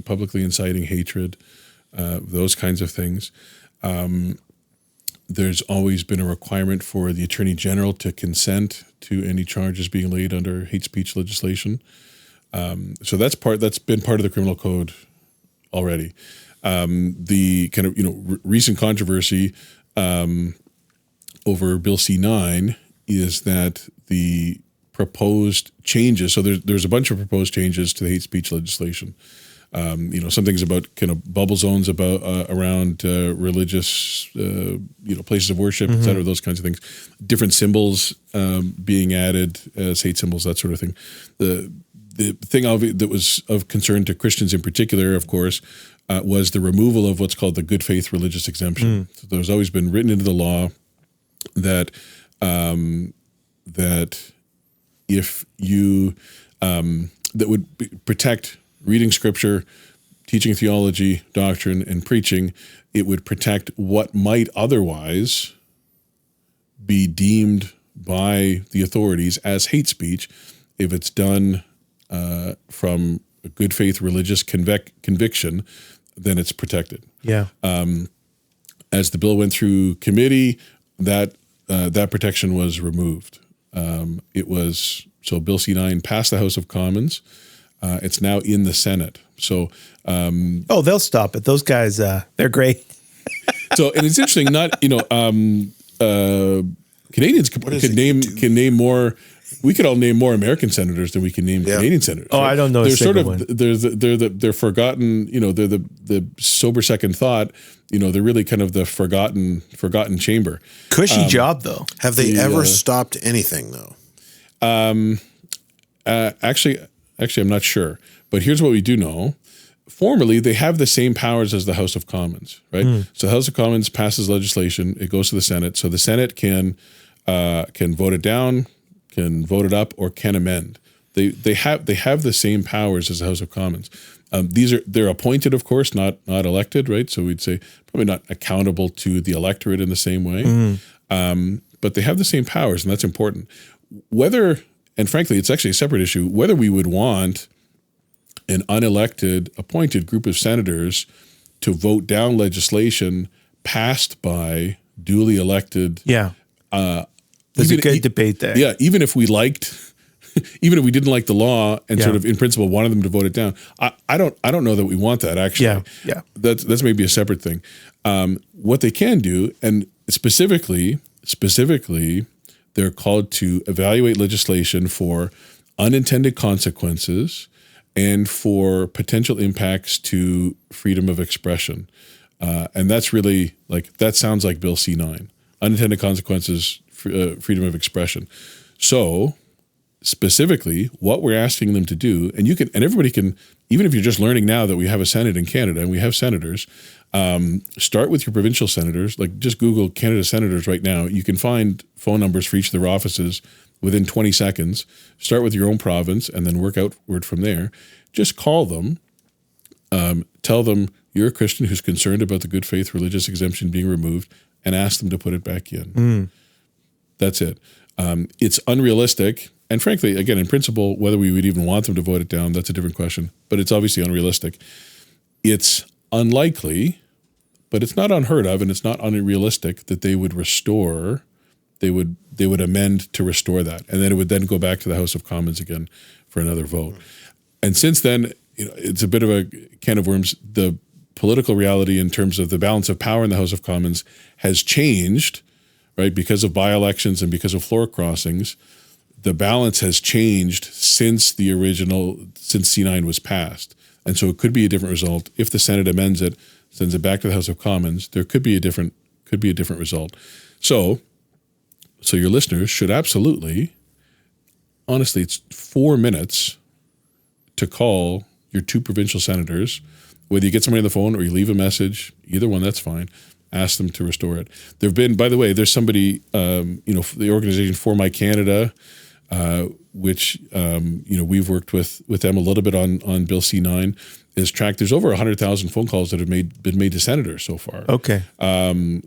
publicly inciting hatred, those kinds of things. There's always been a requirement for the Attorney General to consent to any charges being laid under hate speech legislation. So that's been part of the criminal code already. The kind of recent controversy over Bill C-9 is that the proposed changes. So there's a bunch of proposed changes to the hate speech legislation. Some things about kind of bubble zones around religious, places of worship, et cetera, those kinds of things. Different symbols being added as hate symbols, that sort of thing. The thing that was of concern to Christians in particular, of course, was the removal of what's called the good faith religious exemption. So there's always been written into the law that if you that would protect reading scripture, teaching theology, doctrine, and preaching, it would protect what might otherwise be deemed by the authorities as hate speech if it's done from a good faith religious conviction, then it's protected. Yeah. As the bill went through committee, that protection was removed. So Bill C-9 passed the House of Commons. It's now in the Senate. So, they'll stop it. Those guys, they're great. So, and it's interesting. Canadians can name more we could all name more American senators than we can name Canadian senators. Oh, right? I don't know. They're sort of one. They're forgotten. They're the sober second thought. They're really kind of the forgotten chamber. Cushy job though. Have they ever stopped anything though? Actually, I'm not sure. But here's what we do know. Formally, they have the same powers as the House of Commons, right? So the House of Commons passes legislation. It goes to the Senate. So the Senate can vote it down, can vote it up, or can amend. They have the same powers as the House of Commons. They're appointed, of course, not elected, right? So we'd say probably not accountable to the electorate in the same way. But they have the same powers, and that's important. And frankly, it's actually a separate issue, whether we would want an unelected, appointed group of senators to vote down legislation passed by duly elected. Yeah. There's a good debate there. Yeah. Even if we didn't like the law and sort of in principle wanted them to vote it down. I don't know that we want that actually. Yeah. That's maybe a separate thing. What they can do, and specifically, they're called to evaluate legislation for unintended consequences and for potential impacts to freedom of expression. And that's really that sounds like Bill C-9, unintended consequences, freedom of expression. So specifically what we're asking them to do, and everybody can, even if you're just learning now that we have a Senate in Canada and we have senators, start with your provincial senators, just Google Canada senators right now. You can find phone numbers for each of their offices within 20 seconds. Start with your own province and then work outward from there. Just call them, tell them you're a Christian who's concerned about the good faith religious exemption being removed, and ask them to put it back in. That's it. It's unrealistic. And frankly, again, in principle, whether we would even want them to vote it down, that's a different question. But it's obviously unrealistic. It's unlikely, but it's not unheard of, and it's not unrealistic that they would amend to restore that. And then it would then go back to the House of Commons again for another vote. And since then, it's a bit of a can of worms. The political reality in terms of the balance of power in the House of Commons has changed, right? Because of by-elections and because of floor crossings, the balance has changed since C-9 was passed. And so it could be a different result. If the Senate amends it, sends it back to the House of Commons, there could be a different result. So your listeners should absolutely, honestly, it's 4 minutes to call your two provincial senators, whether you get somebody on the phone or you leave a message, either one, that's fine. Ask them to restore it. There've been, by the way, there's somebody, the organization For My Canada, which we've worked with them a little bit on Bill C-9, is tracked. There's over 100,000 phone calls that have been made to senators so far. Okay.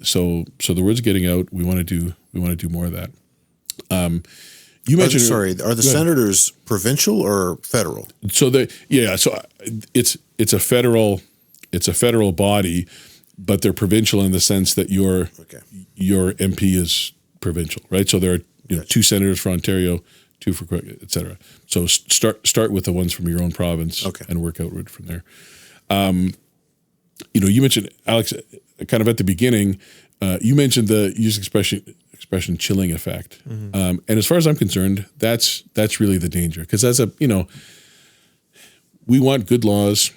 So the word's getting out. We want to do more of that. You mentioned. Are the senators provincial or federal? So it's a federal body, but they're provincial in the sense that your MP is provincial, right? So there are two senators for Ontario, two for Quebec, et cetera. So start with the ones from your own province and work outward from there. You mentioned, Alex, kind of at the beginning, you mentioned the use expression chilling effect. And as far as I'm concerned, that's really the danger, because we want good laws.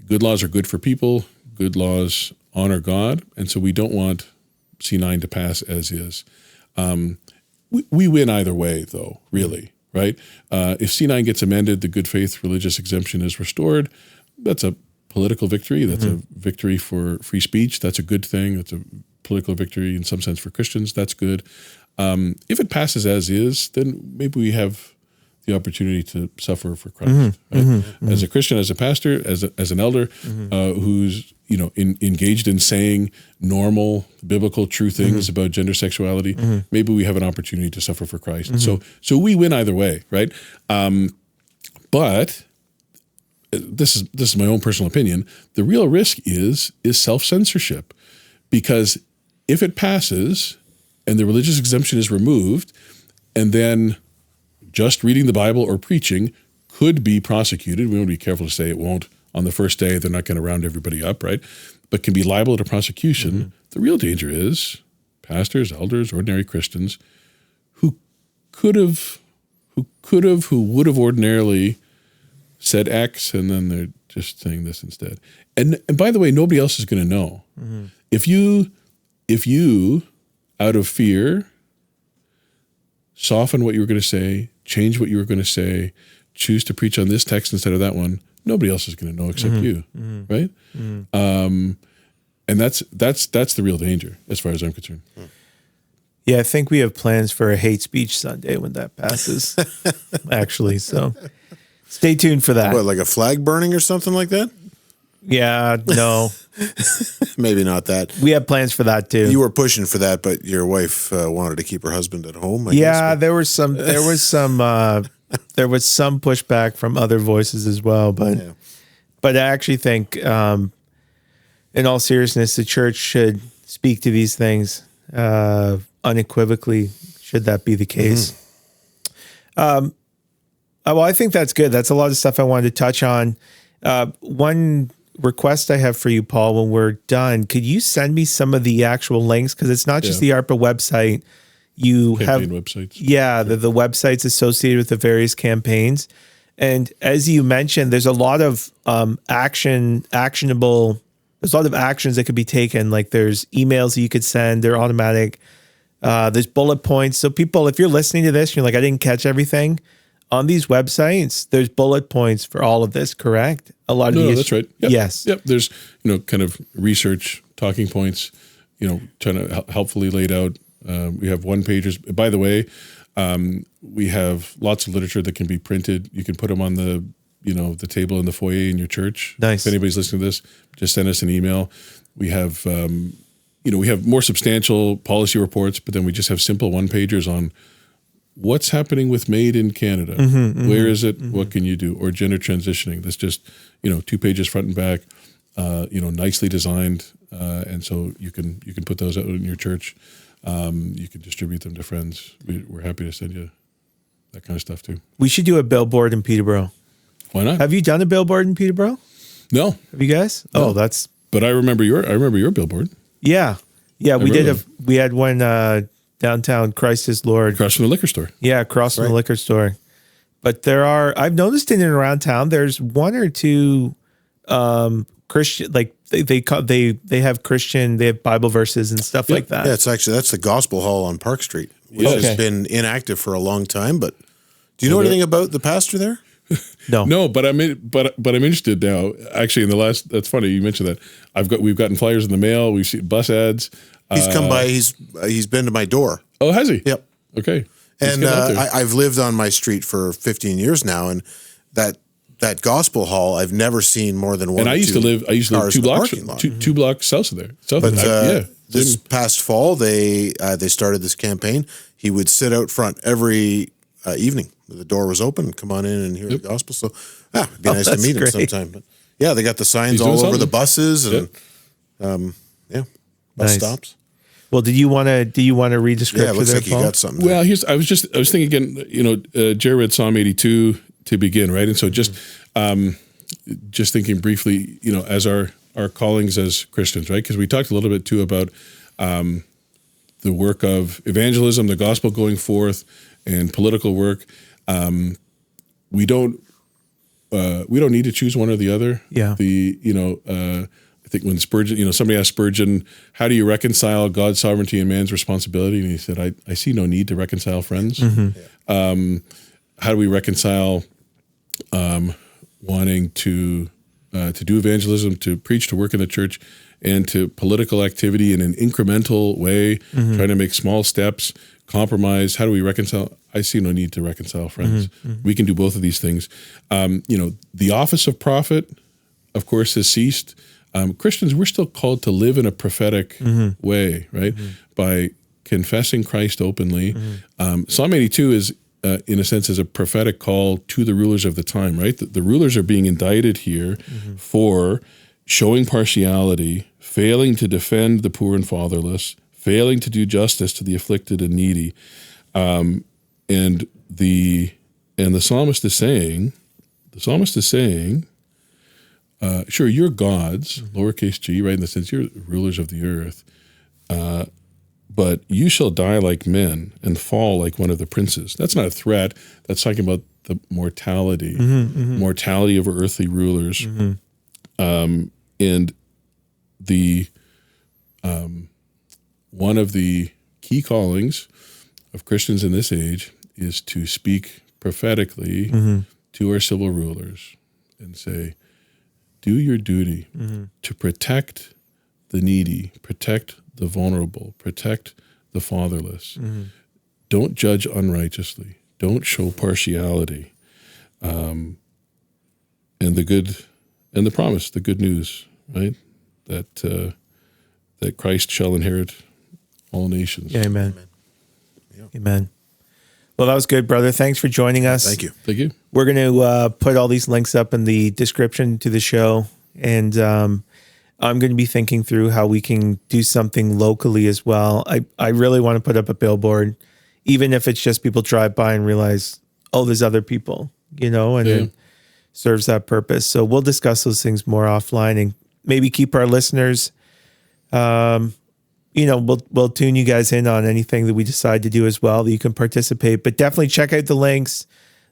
Good laws are good for people. Good laws honor God. And so we don't want C-9 to pass as is. We win either way, though, really, right? If C-9 gets amended, the good faith religious exemption is restored. That's a political victory. That's a victory for free speech. That's a good thing. That's a political victory in some sense for Christians. That's good. If it passes as is, then maybe we have the opportunity to suffer for Christ. Right? As a Christian, as a pastor, as an elder who's engaged in saying normal biblical true things about gender sexuality, maybe we have an opportunity to suffer for Christ. So we win either way, right? But this is my own personal opinion. The real risk is self-censorship, because if it passes and the religious exemption is removed, and then just reading the Bible or preaching could be prosecuted. We want to be careful to say it won't. On the first day, they're not going to round everybody up, right? But can be liable to prosecution. The real danger is pastors, elders, ordinary Christians who could have who would have ordinarily said X, and then they're just saying this instead. And by the way, nobody else is going to know. Mm-hmm. If you, out of fear, soften what you were going to say, change what you were going to say, choose to preach on this text instead of that one, nobody else is going to know except you, right? Mm-hmm. And that's the real danger, as far as I'm concerned. Yeah, I think we have plans for a hate speech Sunday when that passes, actually. So stay tuned for that. What, like a flag burning or something like that? Yeah, no. Maybe not that. We have plans for that too. You were pushing for that, but your wife wanted to keep her husband at home. I guess. There was some pushback from other voices as well. But I actually think, in all seriousness, the church should speak to these things unequivocally. Should that be the case? Mm-hmm. Well, I think that's good. That's a lot of stuff I wanted to touch on. One request I have for you, Paul, when we're done, could you send me some of the actual links? Because it's not just the ARPA website. You Campaign have websites. Yeah, the websites associated with the various campaigns. And as you mentioned, there's a lot of actionable. There's a lot of actions that could be taken. Like there's emails that you could send. They're automatic. There's bullet points. So people, if you're listening to this, you're like, I didn't catch everything. On these websites, there's bullet points for all of this, correct? A lot of No, that's right. Yep. Yes. Yep. There's, kind of research, talking points, trying to helpfully laid out. We have one pages. By the way, we have lots of literature that can be printed. You can put them on the table in the foyer in your church. Nice. If anybody's listening to this, just send us an email. We have, we have more substantial policy reports, but then we just have simple one-pagers on what's happening with MAID in Canada. Where is it? What can you do? Or gender transitioning. That's just, 2 pages front and back, nicely designed. And so you can put those out in your church. You can distribute them to friends. We're happy to send you that kind of stuff too. We should do a billboard in Peterborough. Why not? Have you done a billboard in Peterborough? No. Have you guys? No. Oh, that's. But I remember your billboard. Yeah. We did. We had one downtown, Christ is Lord. Across from the liquor store. Yeah, across from the liquor store. But I've noticed in and around town, there's one or two Christian, like they have Christian, they have Bible verses and stuff like that. Yeah, that's the Gospel Hall on Park Street, which has been inactive for a long time. But do you know anything about the pastor there? No, but I'm interested now. Actually, that's funny you mentioned that. We've gotten flyers in the mail. We've seen bus ads. He's come by. He's been to my door. Oh, has he? Yep. Okay. And I've lived on my street for 15 years now, and that Gospel Hall, I've never seen more than one. And I used to live 2 blocks, two blocks south of there. This past fall, they started this campaign. He would sit out front every evening. The door was open. Come on in and hear the gospel. So, it'd be nice to meet him sometime. But yeah, they got the signs all over the buses and bus stops. Well, do you want to read the scripture? Yeah, it looks there, like Paul? you got something. Well, I was thinking again. Jerry read Psalm 82 to begin, right? And so just thinking briefly, as our callings as Christians, right? Because we talked a little bit too about the work of evangelism, the gospel going forth, and political work. We don't need to choose one or the other. Yeah. I think when Spurgeon, somebody asked Spurgeon, how do you reconcile God's sovereignty and man's responsibility? And he said, I see no need to reconcile friends. Mm-hmm. How do we reconcile wanting to do evangelism, to preach, to work in the church, and to political activity in an incremental way, trying to make small steps, compromise? How do we reconcile? I see no need to reconcile friends. We can do both of these things. The office of prophet, of course, has ceased. Christians, we're still called to live in a prophetic way, right? By confessing Christ openly. Psalm 82 is, in a sense, is a prophetic call to the rulers of the time, right? The rulers are being indicted here for showing partiality, failing to defend the poor and fatherless, failing to do justice to the afflicted and needy. And the psalmist is saying, sure, you're gods, lowercase g, right? In the sense you're rulers of the earth. but you shall die like men and fall like one of the princes. That's not a threat. That's talking about the mortality, mortality of earthly rulers. And the one of the key callings of Christians in this age is to speak prophetically to our civil rulers and say, do your duty to protect the needy, protect the vulnerable, protect the fatherless. Don't judge unrighteously. Don't show partiality. And the good and the promise, the good news, right? That that Christ shall inherit all nations. Yeah, amen. Amen. Well, that was good, brother. Thanks for joining us. Thank you. Thank you. We're going to put all these links up in the description to the show. And I'm going to be thinking through how we can do something locally as well. I really want to put up a billboard, even if it's just people drive by and realize, oh, there's other people, and it serves that purpose. So we'll discuss those things more offline and maybe keep our listeners, we'll tune you guys in on anything that we decide to do as well, that you can participate. But definitely check out the links.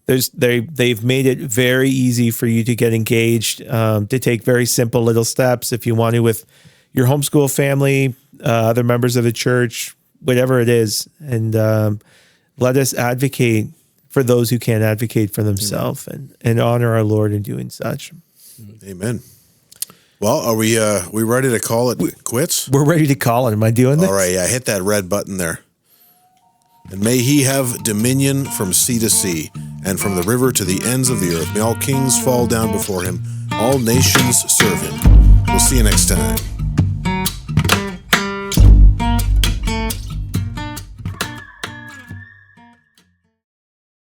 They've made it very easy for you to get engaged, to take very simple little steps if you want to with your homeschool family, other members of the church, whatever it is. And let us advocate for those who can't advocate for themselves and honor our Lord in doing such. Amen. Well, are we ready to call it quits? We're ready to call it. Am I doing this? All right, yeah, hit that red button there. And may he have dominion from sea to sea, and from the river to the ends of the earth. May all kings fall down before him, all nations serve him. We'll see you next time.